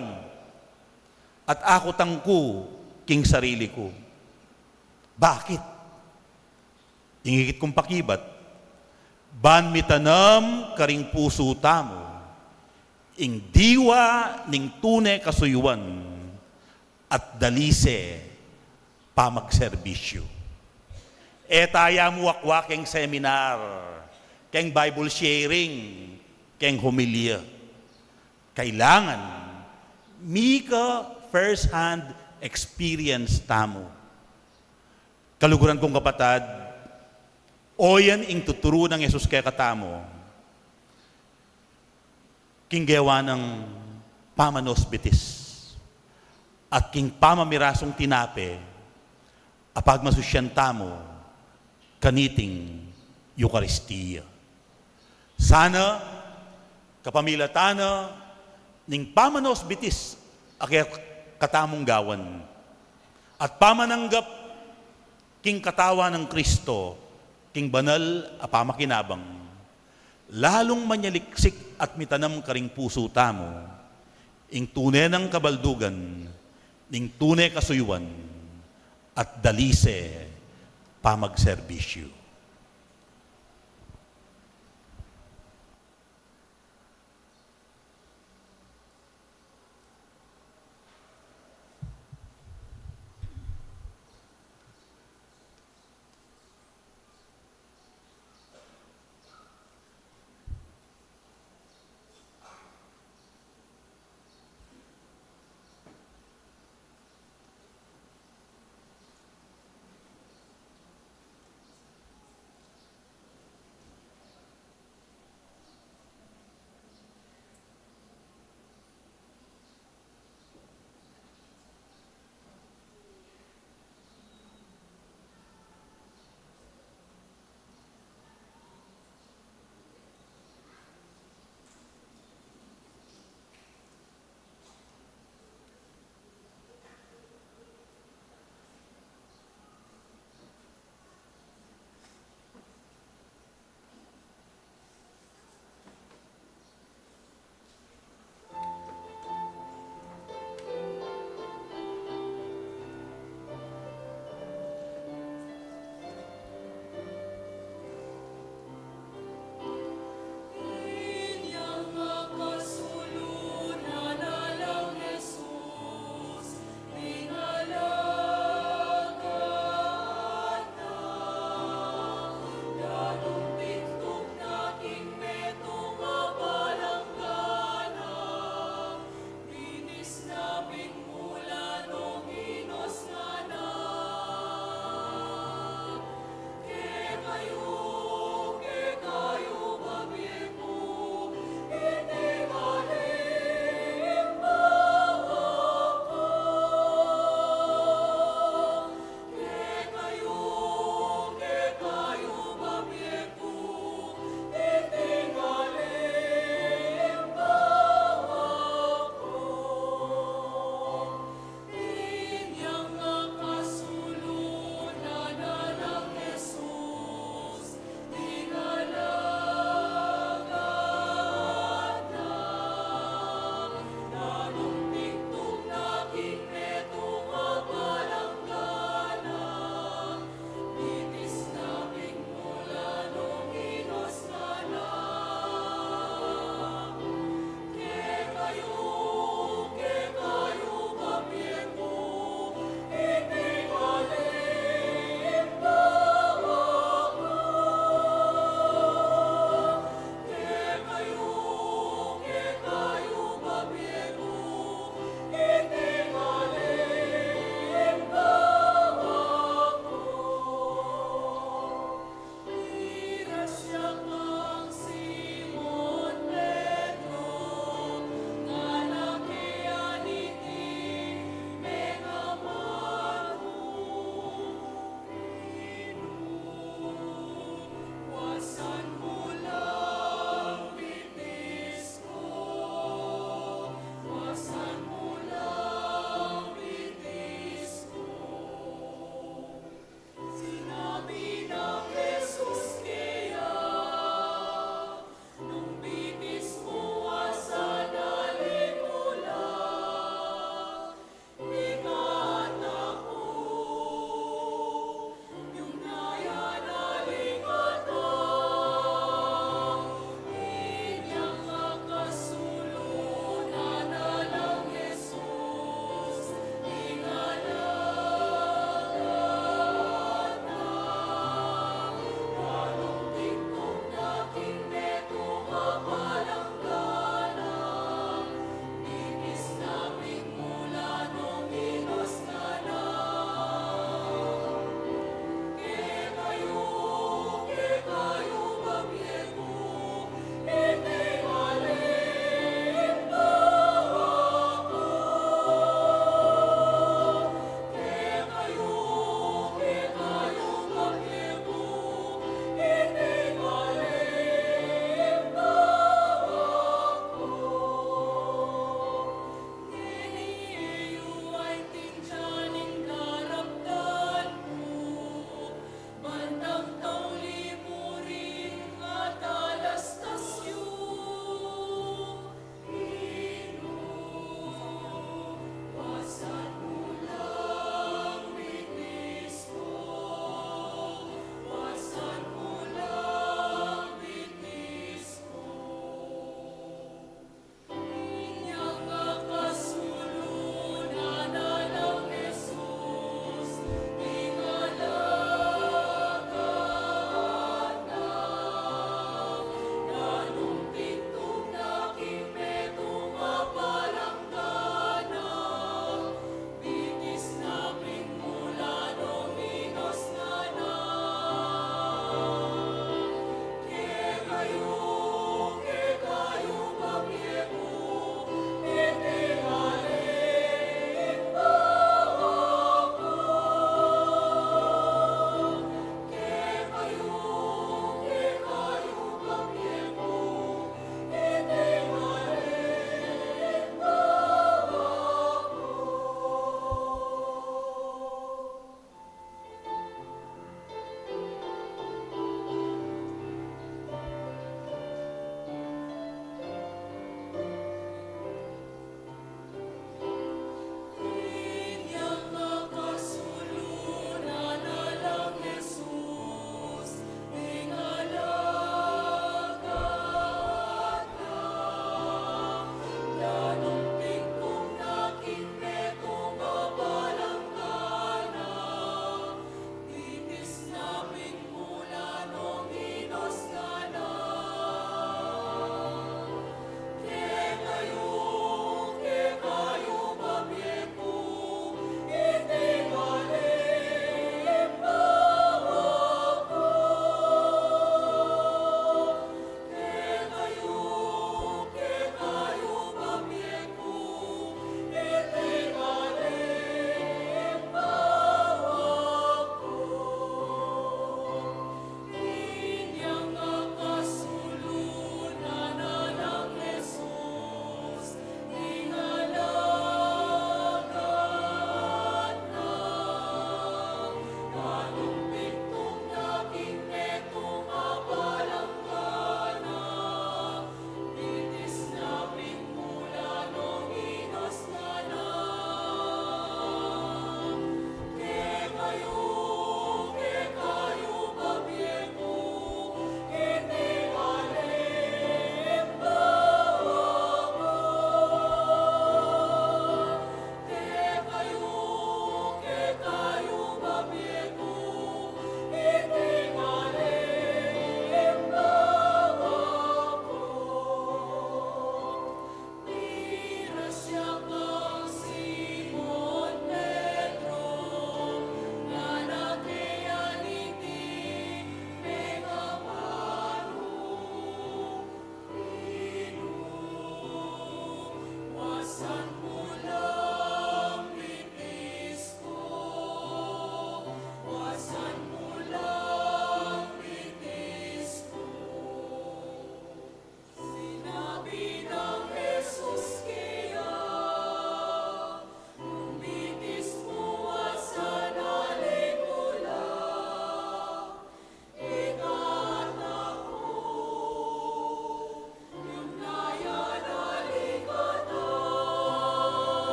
At ako tangko, king sarili ko. Bakit? Ingigit kong pakibat, ban mitanam karing puso tamo, ing diwa ning tune kasuyuan, at dalise pamagserbisyo. Taya mo wakwak keng seminar, keng Bible sharing, keng homilya. Kailangan, mika first-hand experience tamo. Kaluguran kong kapatad, oyan ing tuturo ng Yesus kaya katamo, king gawa ng pamanosbitis at king pamamirasong tinape, apag masusyan tamo, kaniting Eucharistia. Sana, kapamilatana, ning pamanosbitis, akaya katamong gawan, at pamananggap king katawa ng Kristo, king banal apamakinabang, lalong manyaliksik at mitanam karing puso tamo, ing tune ng kabaldugan, ning tune kasuyuan, at dalise pamagserbisyo.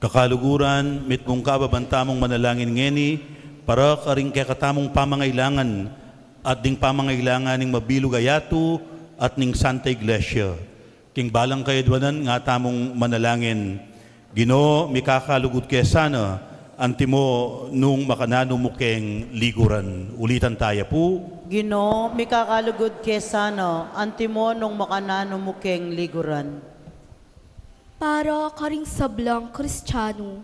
Kakaluguran, mit mong kababantamong manalangin ngeni, para karing kaya katamong pamangailangan at ding pamangailangan ning mabilugayatu at ning Santa Iglesia. King balang kayadwanan nga tamong manalangin. Ginoo, mikakalugod kaya sana, antimo nung makanano mo keng liguran. Ulitan tayo po. Ginoo, mikakalugod kesano, antimo nung makanano mo keng liguran. Para karing sablang Kristiyano,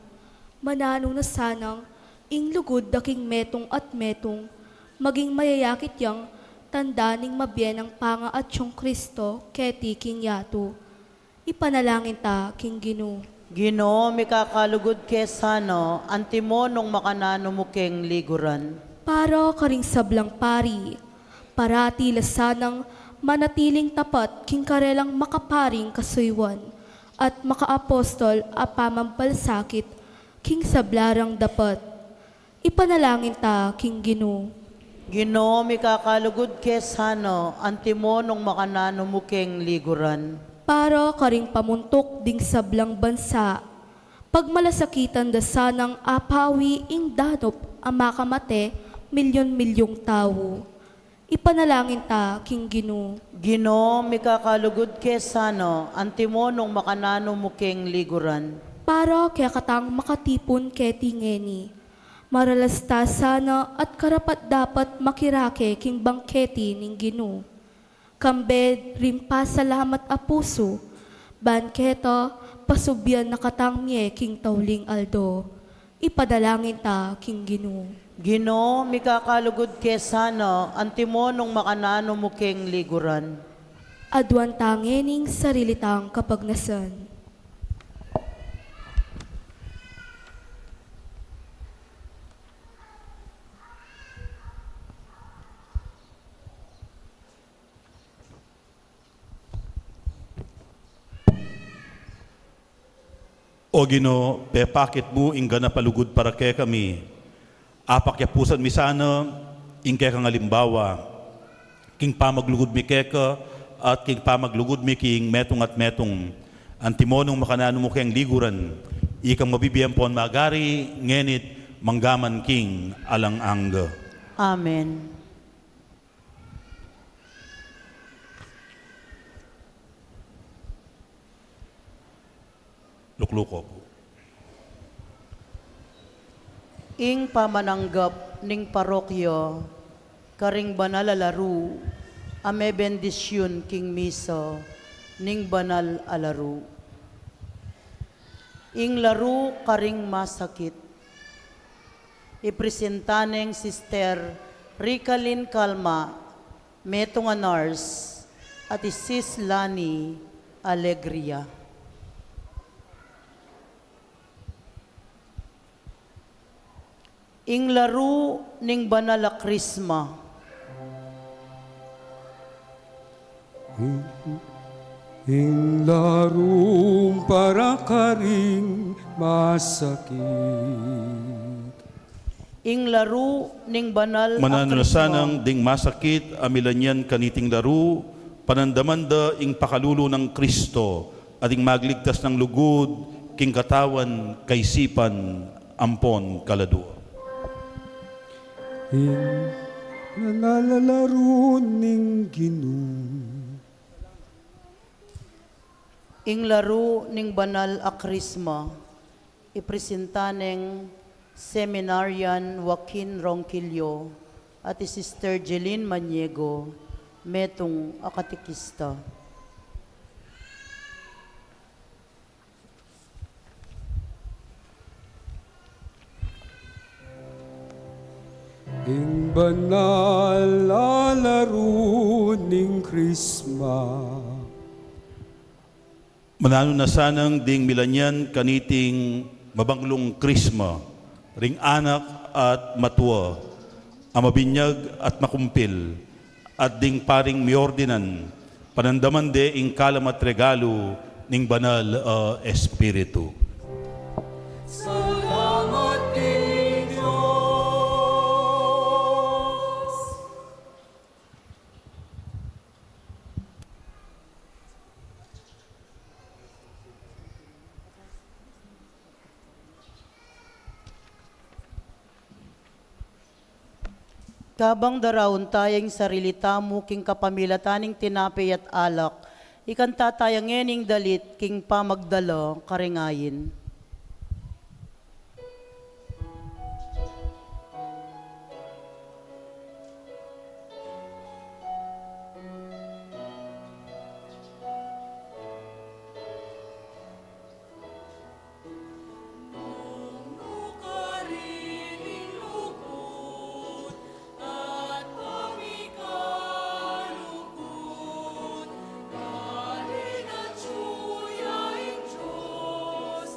mananong na sanang inglugod daking metong at metong, maging mayayakit yang tanda ning mabiyenang panga at yung Kristo, keti king yato. Ipanalangin ta, king Ginu. Ginoo, mikakalugod kesano, antimo nung makanano mo keng liguran. Para karing sablang pari, parati lasanang manatiling tapat king karelang makaparing kasuywan, at makaapostol a pamampalsakit king sablarang dapat. Ipanalangin ta, king Ginu. Ginoo, mikakalugod kesano, antimo nung makanano mo keng liguran. Para karing pamuntok ding sablang bansa, pagmalasakitan da sanang apawi ing danop ang makamate milyon-milyong tao. Ipanalangin ta, king Ginu. Ginoo, mikakalugod kesano, antimo nung makanano mo keng liguran. Para kaya katang makatipon keti ngeni, maralasta sana at karapat dapat makirake king bangketi ning Ginu. Kambed rimpa salamat a puso, banketa pasubyan nakatangye king tauling aldo. Ipadalangin ta, king Ginu. Ginoo, mikakalugod kesano, antimo nung makanano mo keng liguran. Adwan tangening sarilitang kapagnasan. O Ginoo, pepakit mo ingga na palugod para kaya kami. Apak ya pusan mi sana, ingkaya kang alimbawa. King pamaglugod mi keka at king pamaglugod mi king metong at metong. Antimonong makanano mo kayang liguran. Ikang mabibiyang po ang magari, ngenit manggaman king alang angga. Amen. Lukluko po. Ing pamananggap ning parokyo, karing banal alaru, ame bendisyon king miso, ning banal alaru. Ing laru karing masakit, ipresentaneng Sister Ricalyn Calma, metong a nurse, at Sis Lani Alegria. Ing laru ning banal a krisma, Ing larong para karing masakit. ing laru ning banal a Mananalasanang ding masakit, amilanyan kaniting laru, panandamanda ing pakalulo ng Kristo, at ing magligtas ng lugod, king katawan, kaisipan, ampon, kaladua. Ing nalalaro ning Ginoo. ing laru ning banal a krisma, ipresentaneng Seminarian Joaquin Ronquillo at Sister Jeline Maniego, metong akatikista. Ing banal alaro ning Krisma. Manano na sanang ding milanyan kaniting mabanglong krisma, ring anak at matwa, amabinyag at makumpil, at ding paring miordinan, panandaman de ing kalam at regalo ning banal espiritu. Salamat king Diyos. Kabang darawon tayang sarili tamo king kapamilataning tinapi at alak, ikanta tayang ngening dalit king pamagdalo karingayin. Nukariling lukot at pamikalukot, galing at suyaing Diyos,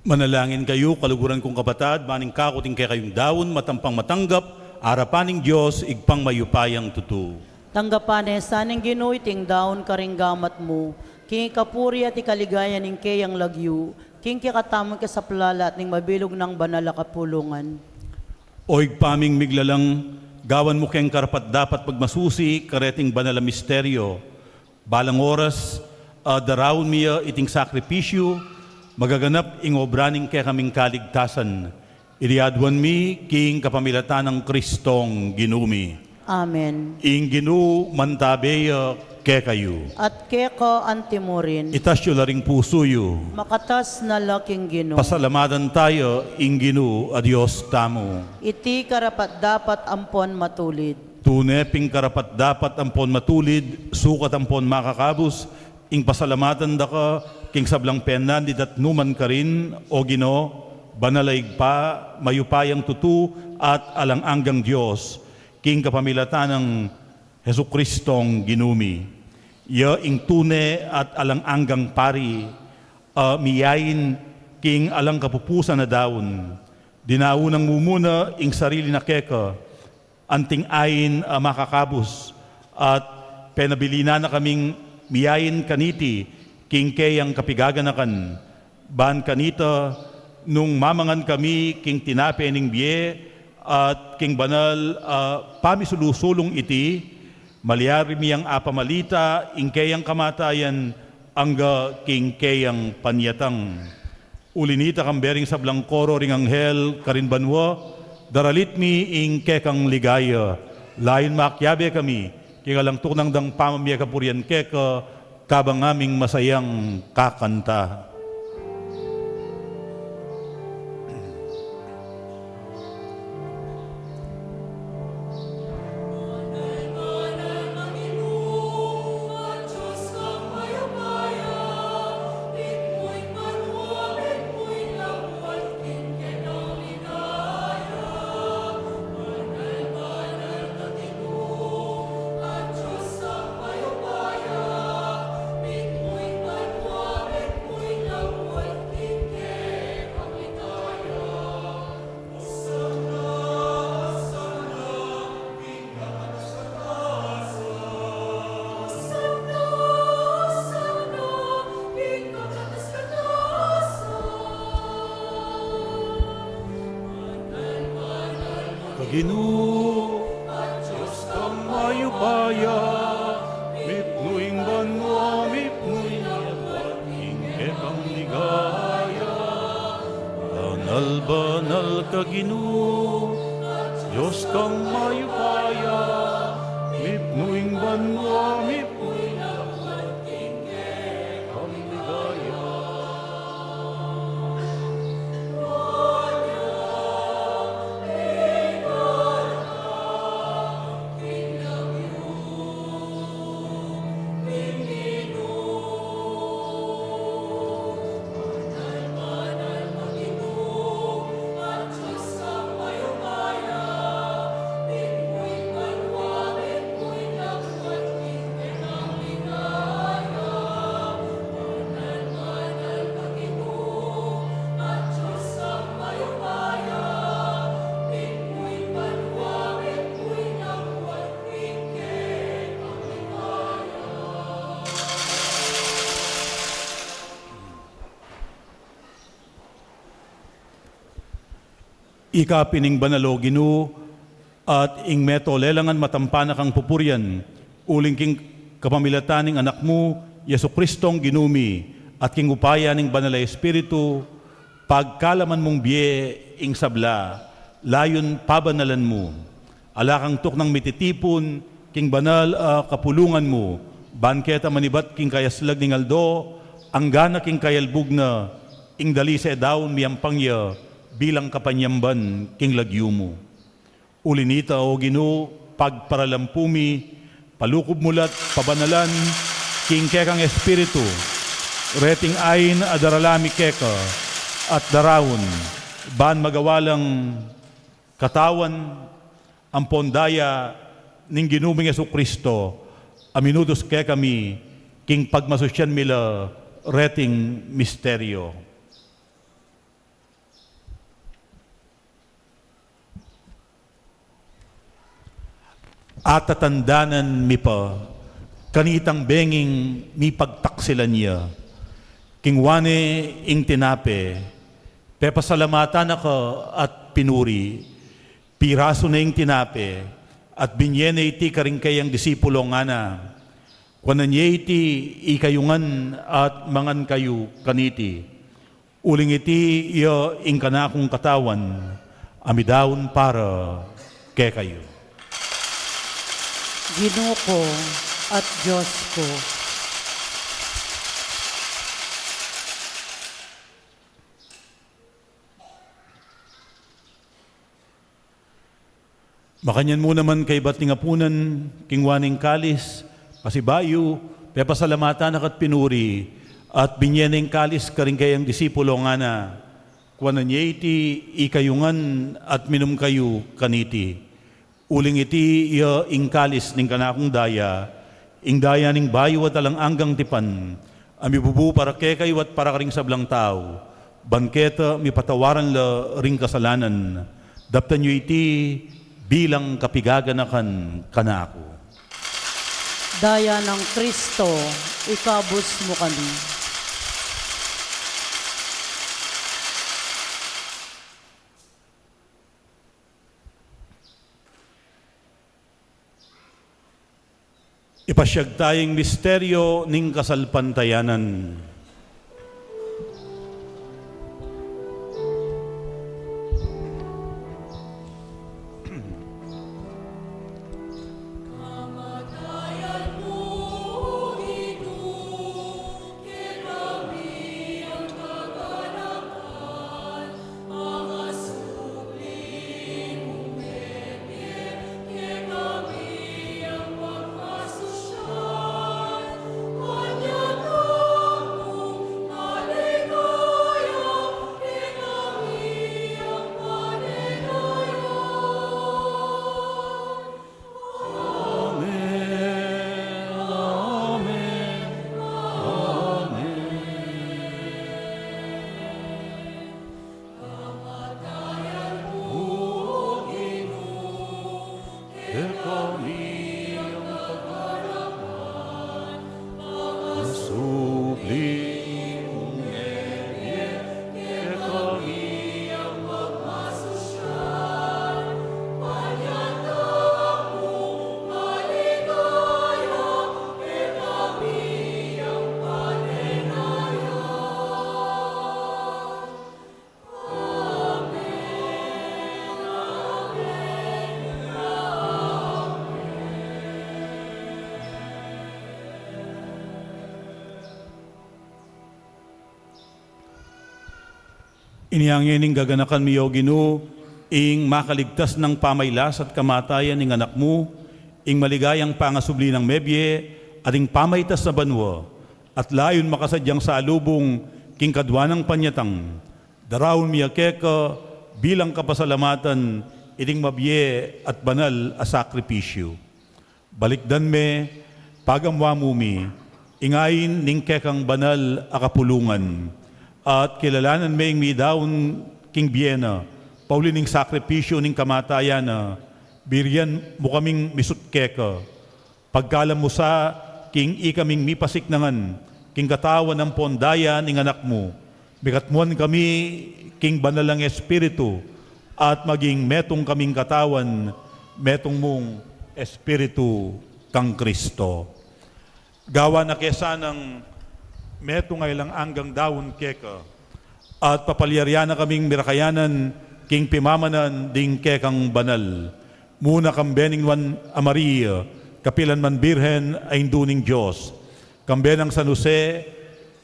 Manalangin kayo, kaluguran kong kapatad, maning kakuting kay kayong daon, matampang matanggap, arapaning Diyos, igpang mayupayang tutu. Tanggapan saning Ginoo iting daon karinggamat mo. King kapuri at ikaligaya ning kayang lagyu. King kikatamon ka sa plala at ning mabilog ng banal kapulungan. Oig paming miglalang, gawan mo kayong karapat dapat pagmasusi, kareting banal na misteryo. Balang oras, darawon miya iting sakripisyo, magaganap ing obraning kay kaming kaligtasan. Iliadwan mi, king kapamilatan ng Kristong ginumi. Amen. Ing ginu mantabeya ke kayo. At keko antimurin, Itasyo laring pusuyo. makatas na laking Ginoo. Pasalamatan tayo, ing ginu a Diyos tamo. Iti karapat dapat ampon matulid. Tuneping karapat dapat ampon matulid, sukat ampon makakabus, ing pasalamatan da ka, king sablang penan didat numan ka rin, o Gino, banalaig pa, mayupayang tutu, at alang-anggang Diyos, king kapamilatan ng Hesu Kristong ginumi. Ya ing tune at alang-anggang pari, miyain king alang kapupusan na daon. Dinaunang mumuna ing sarili na keka, anting ayin makakabus, at penabilina na kaming miyain kaniti, king kayang kapigaganakan, ban kanita, nung mamangan kami, king tinape ning biye, at king banal pamisulusulong iti, malyari miyang apamalita, ing kayang kamatayan, angga king kayang panyatang. Ulinita kang bering sablang koro ring anghel, karinbanwa, daralit mi ing kekang ligaya, lain makyabe kami, kingalang tunang dang pamamya kapurian keka, kabang aming masayang kakanta. Kaginu, Diyos kang mayupaya, mipnuing banwa, mipnuing yapat, ingkekang ligaya. Banal-banal kaginu, Diyos kang mayupaya, mipnuing banwa, mipnuing yapat, ingkekang ligaya. Ikapining banalo Ginoo, at ing meto lelangan matampanak ang pupuryan, uling king kapamilataning anak mo, Yesu Kristong ginumi, at king upaya ning banal na Espiritu, pagkalaman mong biye ing sabla, layon pabanalan mo, alakang tuk ng mititipon, king banal kapulungan mo, banketa manibat king kayaslag ning aldo, ang gana king kayalbug na, ing dali sa daon miyampangya, bilang kapanyamban king lagyu mo. Ulinita o Ginoo, pagparalampumi, palukob mulat, pabanalan, king kekang Espiritu, reting ayin adaralami keka, at darawon, ban magawalang katawan, ang pondaya, ning ginuming Yesu Kristo, aminudos kekami, king pagmasosyan mila, reting misteryo. at tatandanan mi pa, kanitang benging mi pagtaksilan niya, kingwane ing tinape, pepasalamatan ako at pinuri, piraso na ing tinape, at binyene iti karing kayang disipulo nga na, kwanan niya iti ikayungan at mangan kayo kaniti, uling iti iyo ing kanakong katawan, amidawon para kay kayo. Ginoo ko at Diyos ko, Makanyan mo naman kay Ning Apunan, kingwaning kalis, pasibayo, pepasalamatan at pinuri, at binyeneng kalis karing kayang disipulo nga na, kwanan niya iti ikayungan at minum kayo kaniti. Uling iti iya ing kalis ning kanakong daya, ing daya ning bayo at alang anggang tipan, amibubu para kay kayo at para karing sablang tao, banketa mi patawaran la ring kasalanan, daptan niyo iti bilang kapigaganakan kanako. daya ng Kristo, ikabos mo kami. Ipasyag tayong misteryo ning kasalpantayanan. Iniangin gaganakan mi o Ginoo, ing makaligtas ng pamaylas at kamatayan ng anak mo, ing maligayang pangasubli ng mebye, at ing pamaytas na banwa, at layon makasadyang sa alubong, king kadwa ng panyatang, darawon miyakeka bilang kapasalamatan, iting mabye at banal a sakripisyo. Balikdan me, pagamwa mumi, ingayin ning kekang banal a kapulungan, at kilalanan may mi daon king biyena, pauli ning sakripisyo ning kamatayan na, biryan mo kaming misutkeka. Pagkalam mo sa king ikaming mipasiknangan, king katawan ng pondaya ning anak mo, bikatmuan kami king banalang espiritu, at maging metong kaming katawan, metong mong espiritu kang Kristo. Gawa na kesa ng meto ngay lang anggang dawon keka, at papalyarya na kaming mirakayanan, king pimamanan ding kekang banal. Muna kambening wan a Maria, kapilan man birhen ay induning Diyos. Kambenang San Jose,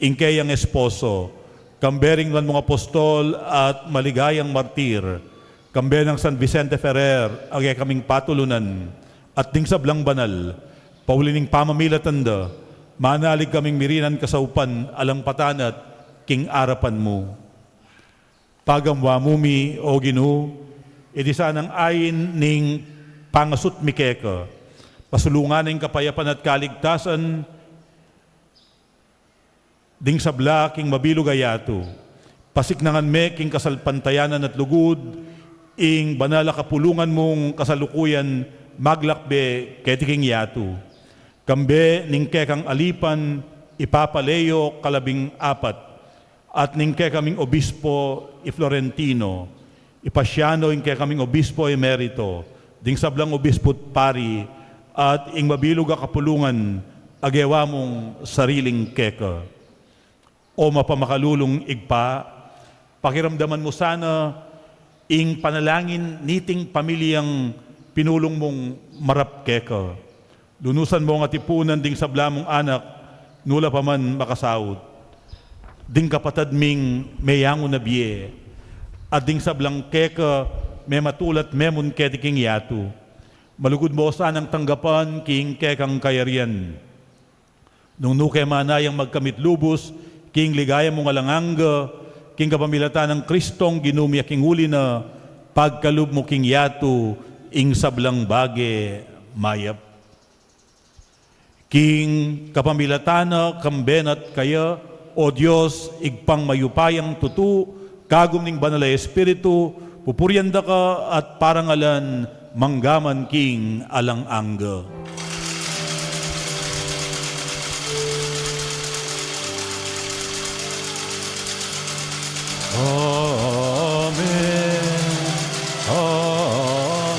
ingkayang esposo. Kambering wan mga apostol at maligayang martir. Kambenang San Vicente Ferrer, agay kaming patulunan. At ding sablang banal, paulining pamamilatanda, manalig kaming mirinan kasaupan alang patanat king arapan mo. Pagamwa mumi o Ginoo, iti sanang ayin ning pangasut mikeka, pasulungan ning kapayapan at kaligtasan, ding sabla king mabilog ayato, pasiknangan me king kasalpantayanan at lugod, ing banala kapulungan mong kasalukuyan maglakbe ketiking yatu. Kambe ning kekang alipan ipapaleyo 14 at ning kekaming obispo i Florentino ipasyano ing kekaming obispo emerito ding sablang obispo pari at ing mabilog a kapulungan agewa mong sariling keka. O mapamakalulong igpa, pakiramdaman mo sana ing panalangin niting pamilyang pinulong mong marap keka. Lunusan mo nga tipunan ding sablamong anak, nula pa man makasahod. Ding kapatad ming mayango na biye, at ding sablang keka may matulat memon ketiking yatu. Malugod mo sanang tanggapan king kekang kayarian. Nung nuke manayang magkamit lubos, king ligaya mong alanganga, king kapamilatan ng Kristong ginumya king uli na pagkalub mo king yatu, ing sablang bage mayap. King kapamilatana kambenat kaya, o Diyos, igpang mayupayang tutu, kagum ning banal na Espiritu, pupuryanda ka at parangalan, manggaman king alang-angga. Amen. Amen.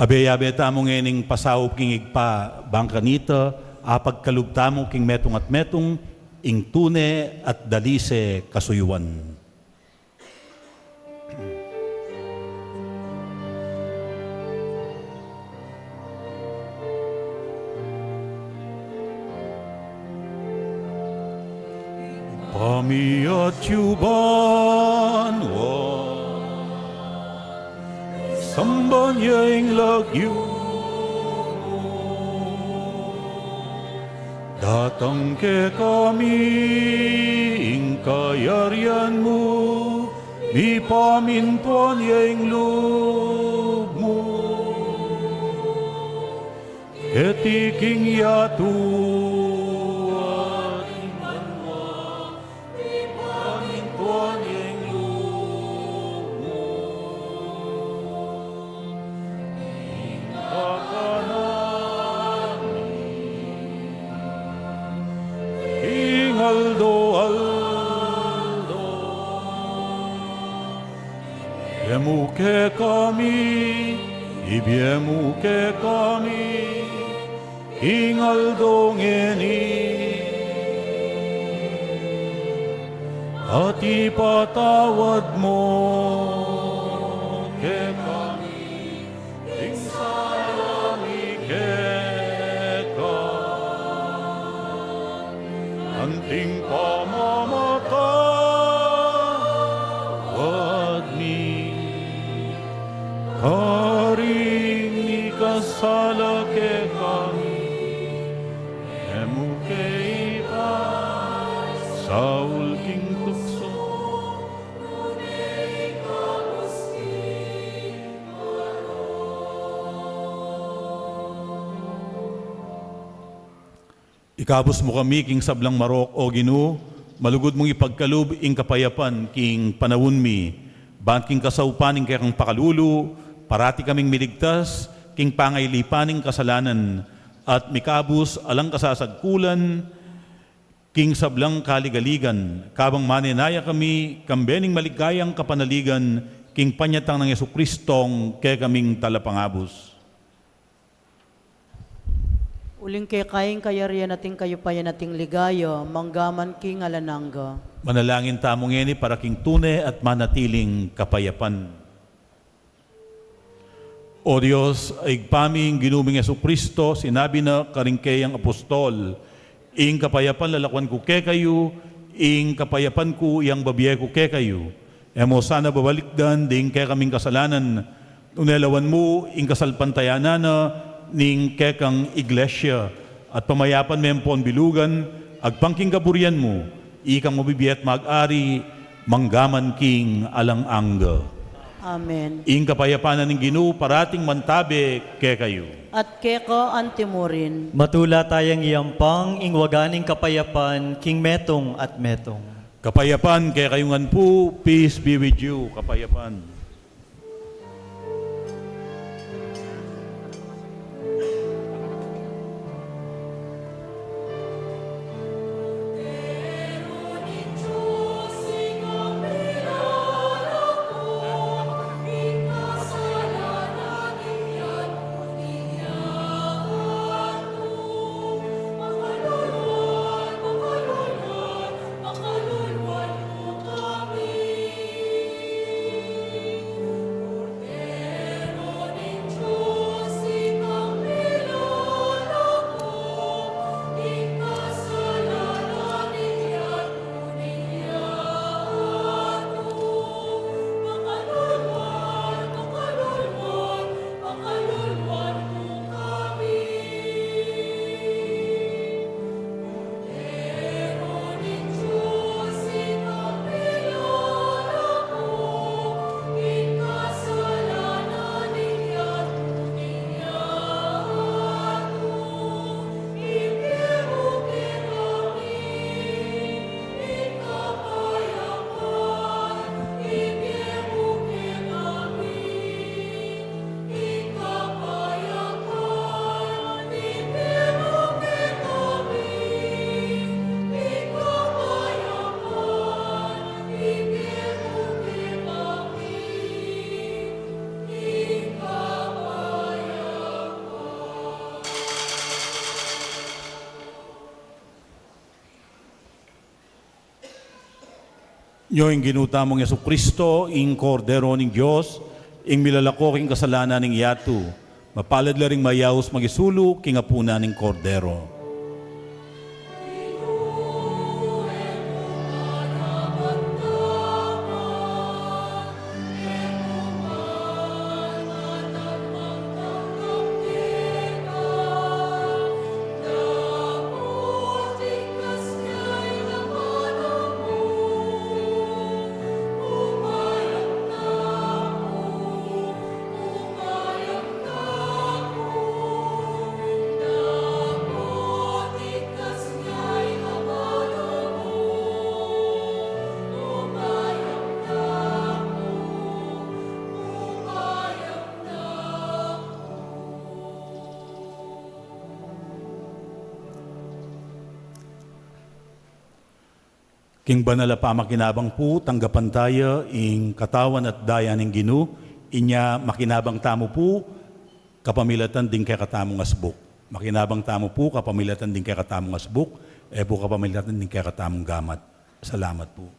Abe-abe tamong ening pasawop king igpa bangkanita, apagkalub tamo king metong at metong, ing tune at dalise kasuyuan. Pamiat yuban Sambanyang lagyo datang ke kami ing kayarian mo, mi pamintuan yang loob mo, ketiking yatu at imanwa, mi pamintuan yang loob mo. Aldo, Aldo, ibiemu ke kami, King Aldo ngeni, at ipatawad mo ke kami, ing salami anting pamamatawad mi, karing ni kasala ke kami, emu ke iba, Saul king tukso, ikabos mo kami king sablang marok o Ginoo, malugod mong ipagkalub ing kapayapan king panawon mi, ban king kasaupaning kayang pakalulu, parati kaming miligtas king pangailipaning kasalanan, at mikabos alang kasasagkulan king sablang kaligaligan, kabang maninaya kami kambening maligayang kapanaligan king panyatang ng Jesukristong kay kaming talapangabos. Uling kay kaing kayarian nating kayo payan nating ligayo, manggaman king alanangga. Manalangin tamong ngeni para king tune at manatiling kapayapan. O Diyos, igpaming ginuming Jesucristo, sinabi na karingkayang apostol, ing kapayapan lalakwan ko ke kayo, ing kapayapan ko yang babiye ko ke kayo. Emo sana babalikdan ding ke kaming kasalanan, unelawan mo ing kasalpantayanana, ning kekang iglesia at pamayapan mempon bilugan agpangking kaburian mo ikang mabibiyat mag-ari manggaman king alang angga. Amen. Ing kapayapaan ng Ginoo parating mantabe ke kayo. At keko antimurin. Matula tayang iyampang ingwaganing kapayapan, king metong at metong. Kapayapan kay kayungan po, peace be with you, kapayapan. Nyo ing ginutamong Yesu Kristo, ing kordero ning Diyos, ing milalako king kasalanan ning yatu, mapalad la ring mayaos magisulu, king apunan ning kordero. King banala pamakinabang po, tanggapan tayo ing katawan at daya ng Ginoo, inya makinabang tamo po, kapamilatan din kay katamong asbuk. Makinabang tamo po, kapamilatan din kay katamong asbuk, po kapamilatan din kay katamong gamat. Salamat po.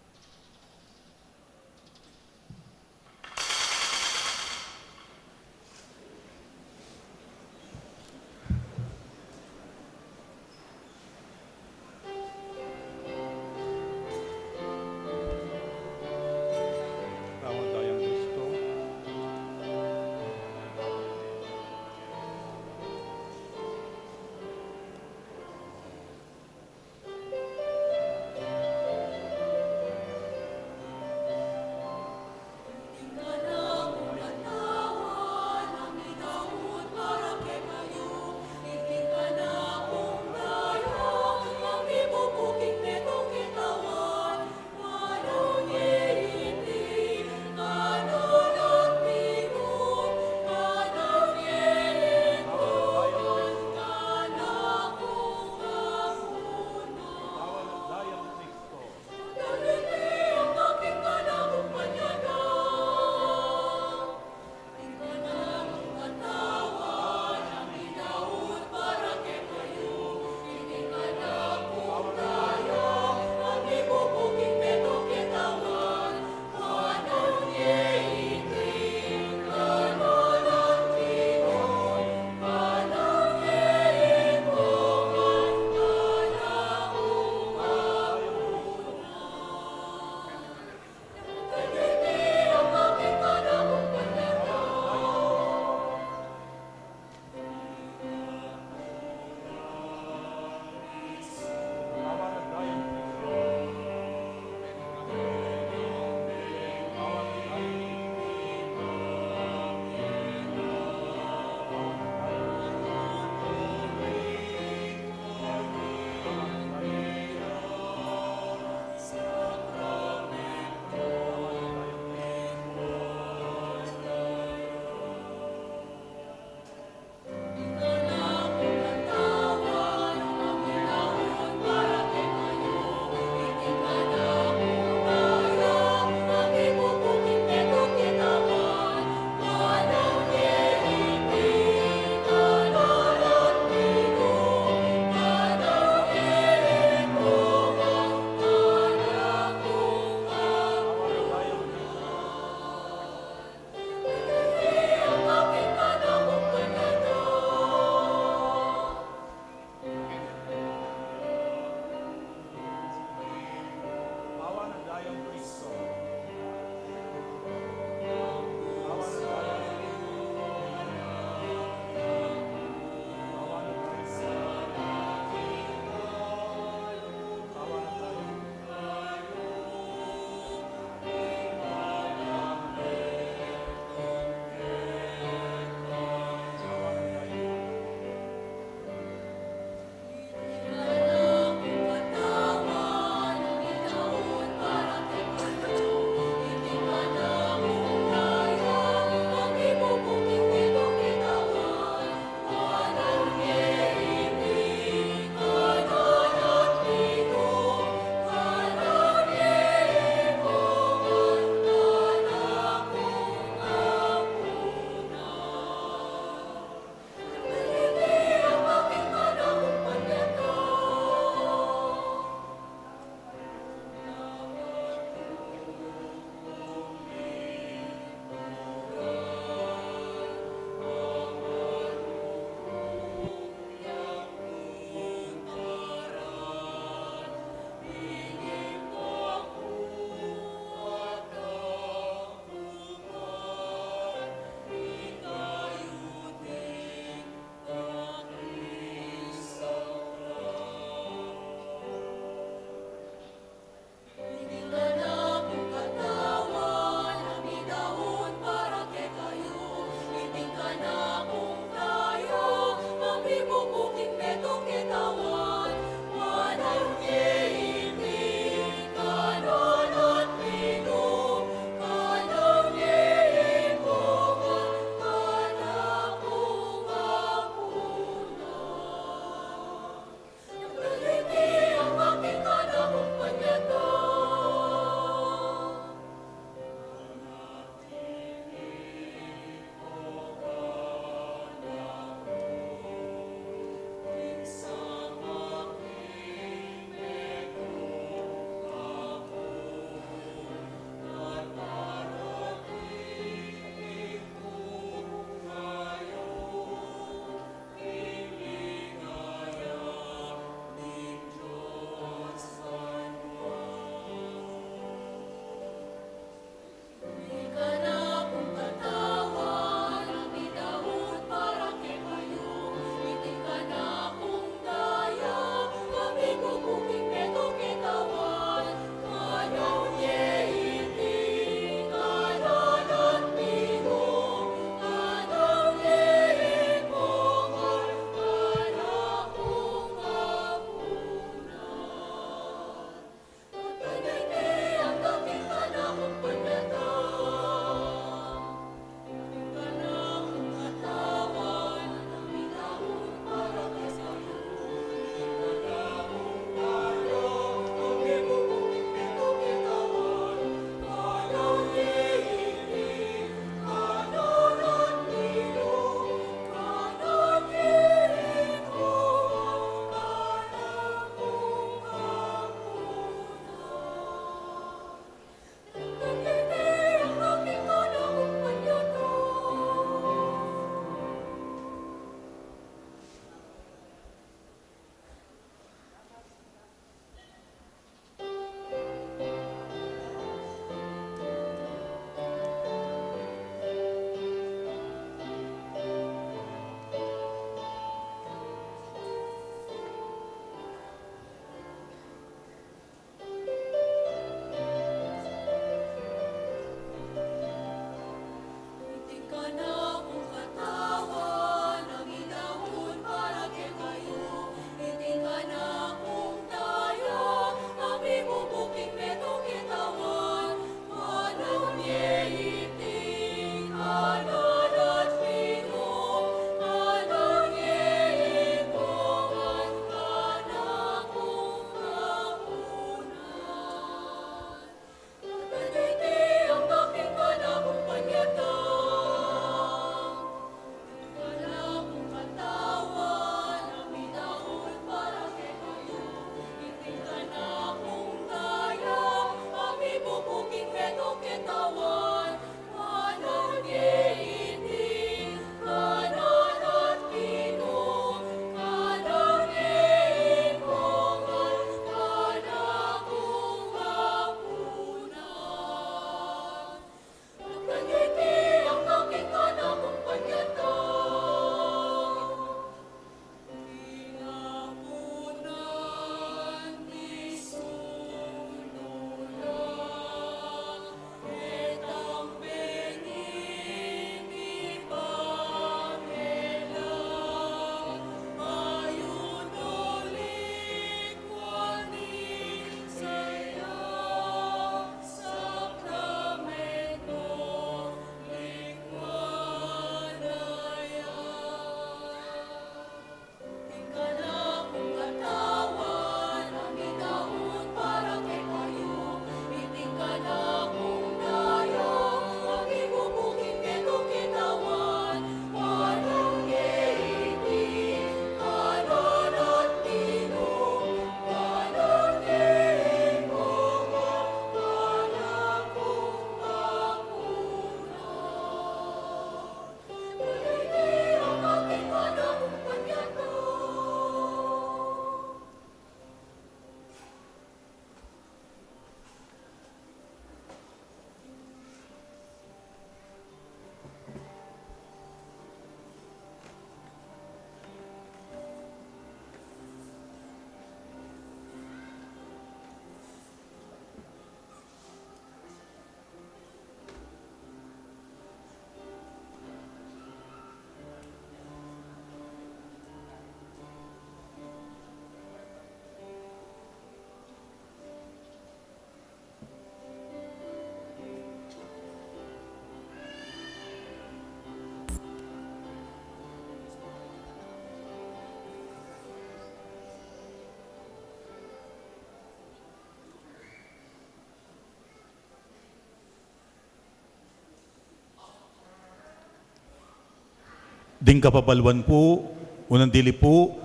Ding kapabalwan po, unang dili po,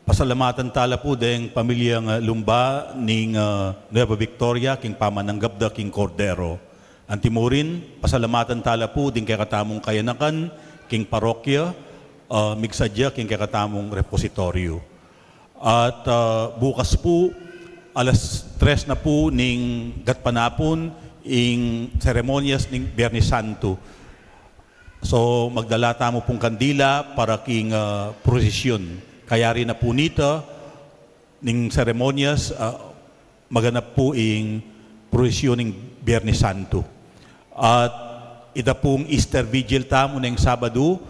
pasalamatan tala po deng pamilyang Lumba ning Nueva Victoria, king pamananggapda, king Cordero. Antimurin, pasalamatan tala po ding kakatamong kayanakan, king parokya, migsadya, king kakatamong repositoryo. At bukas po, alas 3 na po ning gatpanapon, ing seremonyas ning Biyernes Santo. So magdala tamo pong kandila para king prosesyon. Kaya rin na po nito, ning seremonyas, maganap po ing prosesyon ning Biyernes Santo. At ida pong Easter Vigil tamo ng Sabado,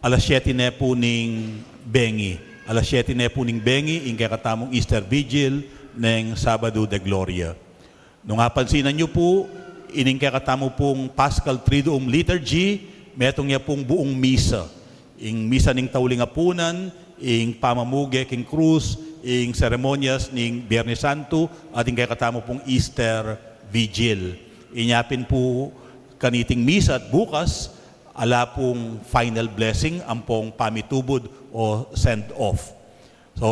alas 7 na po ning Bengi. Alas 7 na po ning Bengi, ing kakatamong Easter Vigil ng Sabado de Gloria. Nung napansinan nyo po, ining kakatamo pong Paschal Triduum Liturgy, metong niya pong buong misa. Ing misa ning Tauling Apunan, ing pamamuge king krus, ing seremonyas ning Biyernes Santo, at ing kakatamo pong Easter Vigil. Inyapin po kaniting misa at bukas, ala pong final blessing, ang pong pamitubod o send-off. So,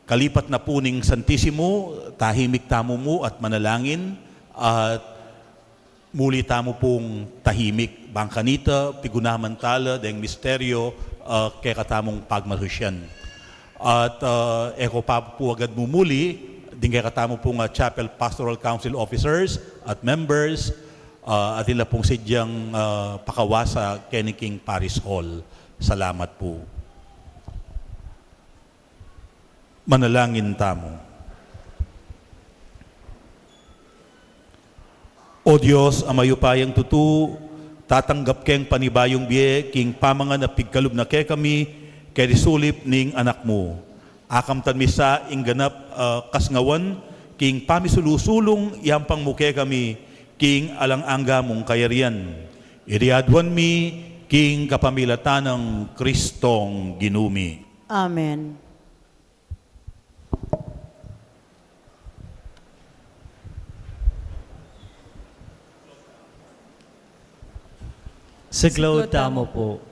kalipat na po ning Santissimo, tahimik tamo mo at manalangin, at muli tamo pong tahimik. Bangkanita, pigunaman tala, deng misteryo, kaya katamong pagmasusyan. At eko pa po agad mumuli, din kaya katamo pong Chapel Pastoral Council officers at members, at ila pong sidyang pakawasa Keniking Parish Hall. Salamat po. Manalangin tamo. O Diyos, amayupayang tutu, tatanggap keng panibayong biye, king pamangan na pigkalub na ke kami, kay risulip ning anak mo. Akam tan misa ing ganap kasngawan, king pamisulusulong yampang mo ke kami, king alang-angga mong kayarian. Iriadwan mi, king kapamilatan ng Kristong ginumi. Amen. Siglaw tamo po.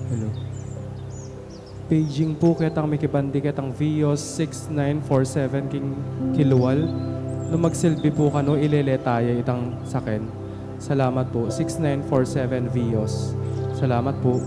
Hello. Paging po ketang mikibandi ketang Vios 6947 king kiluwal. No magsilbi po kano ileletaya itang saken. Salamat po. 6947 Vios. Salamat po.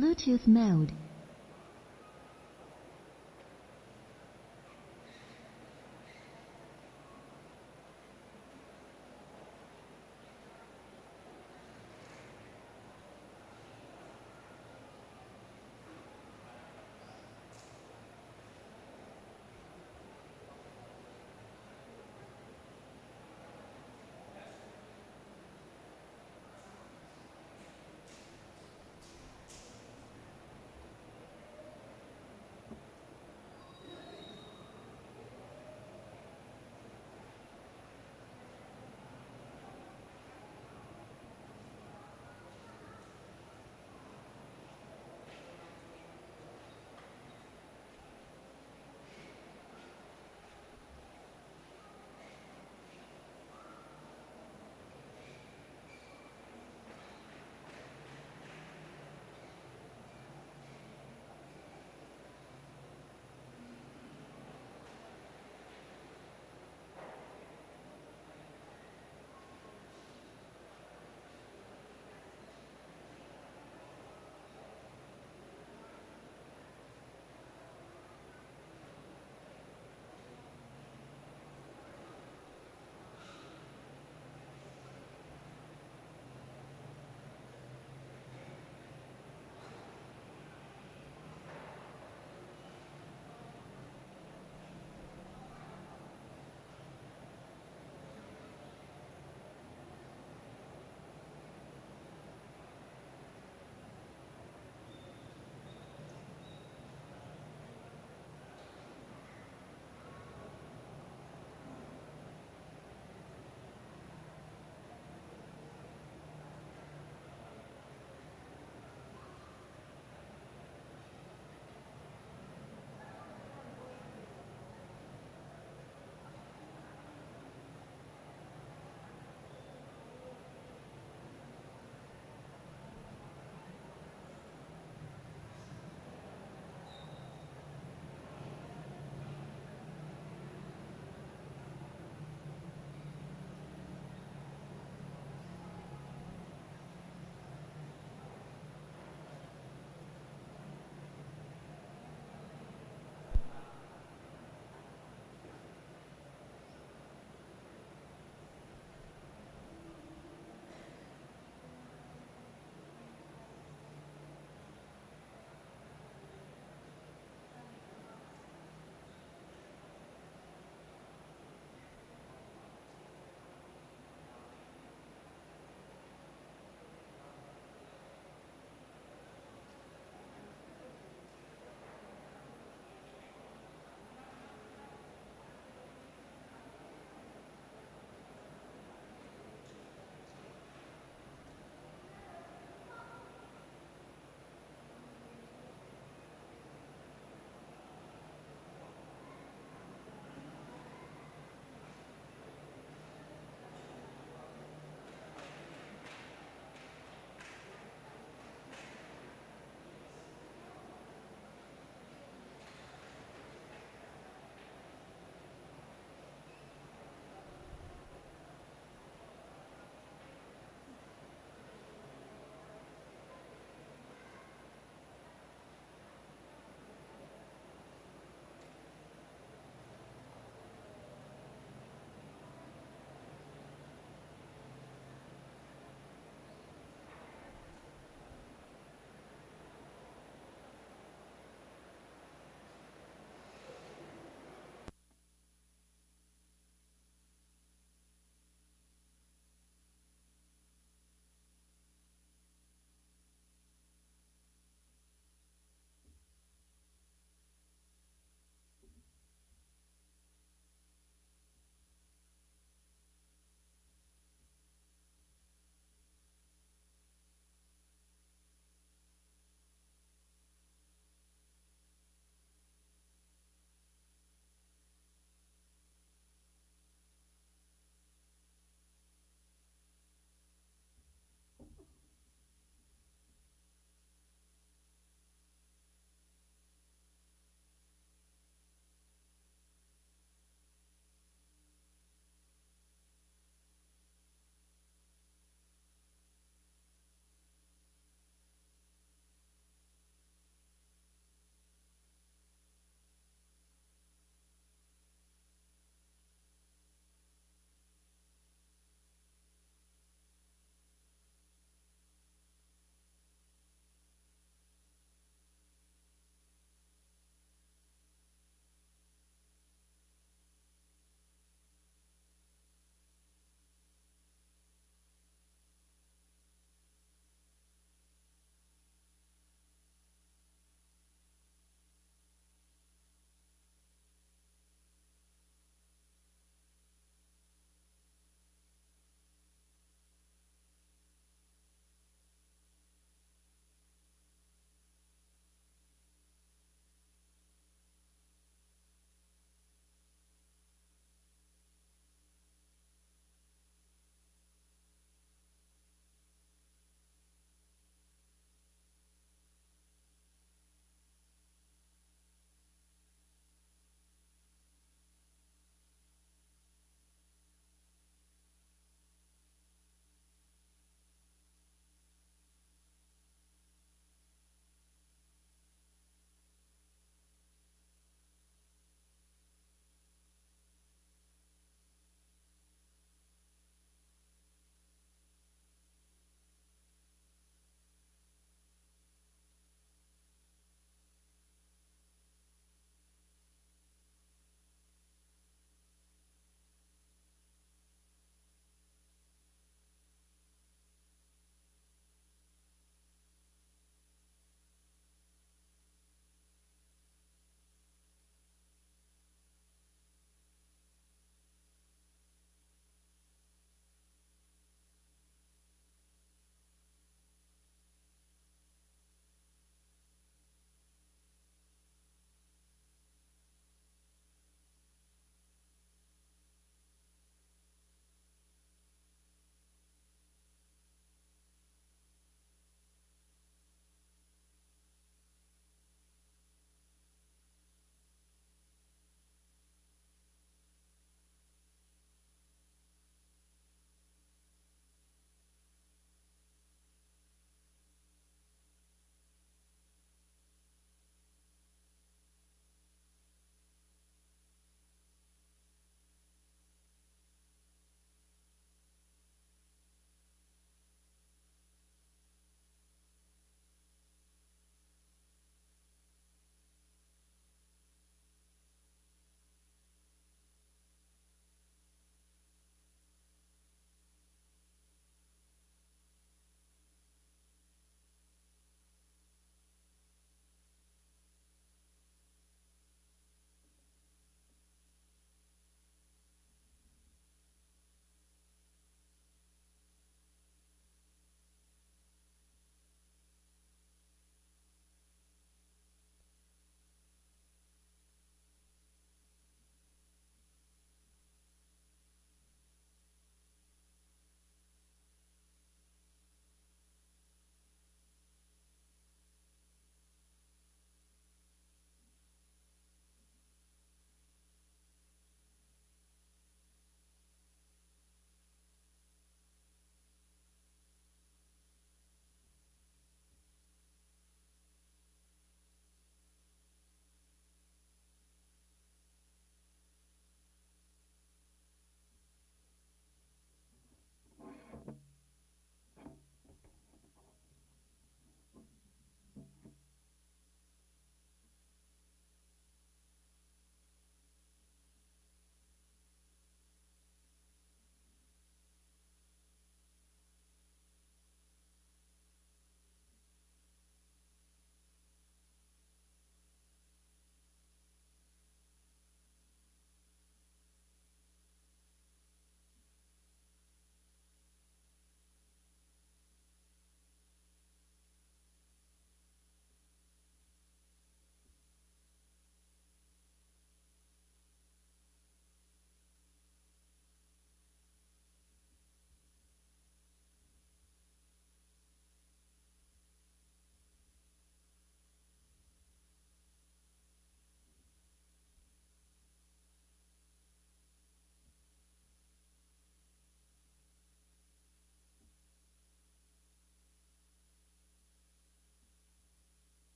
Bluetooth mode.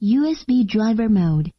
USB driver mode.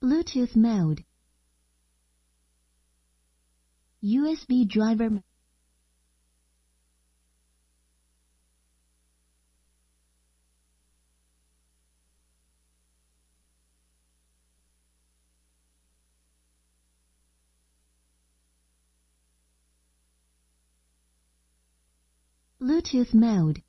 Bluetooth mode. USB driver mode. Bluetooth mode.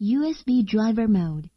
USB driver mode.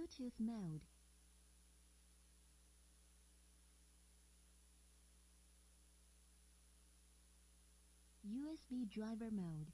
Bluetooth mode. USB driver mode.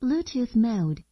Bluetooth mode.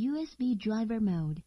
USB driver mode.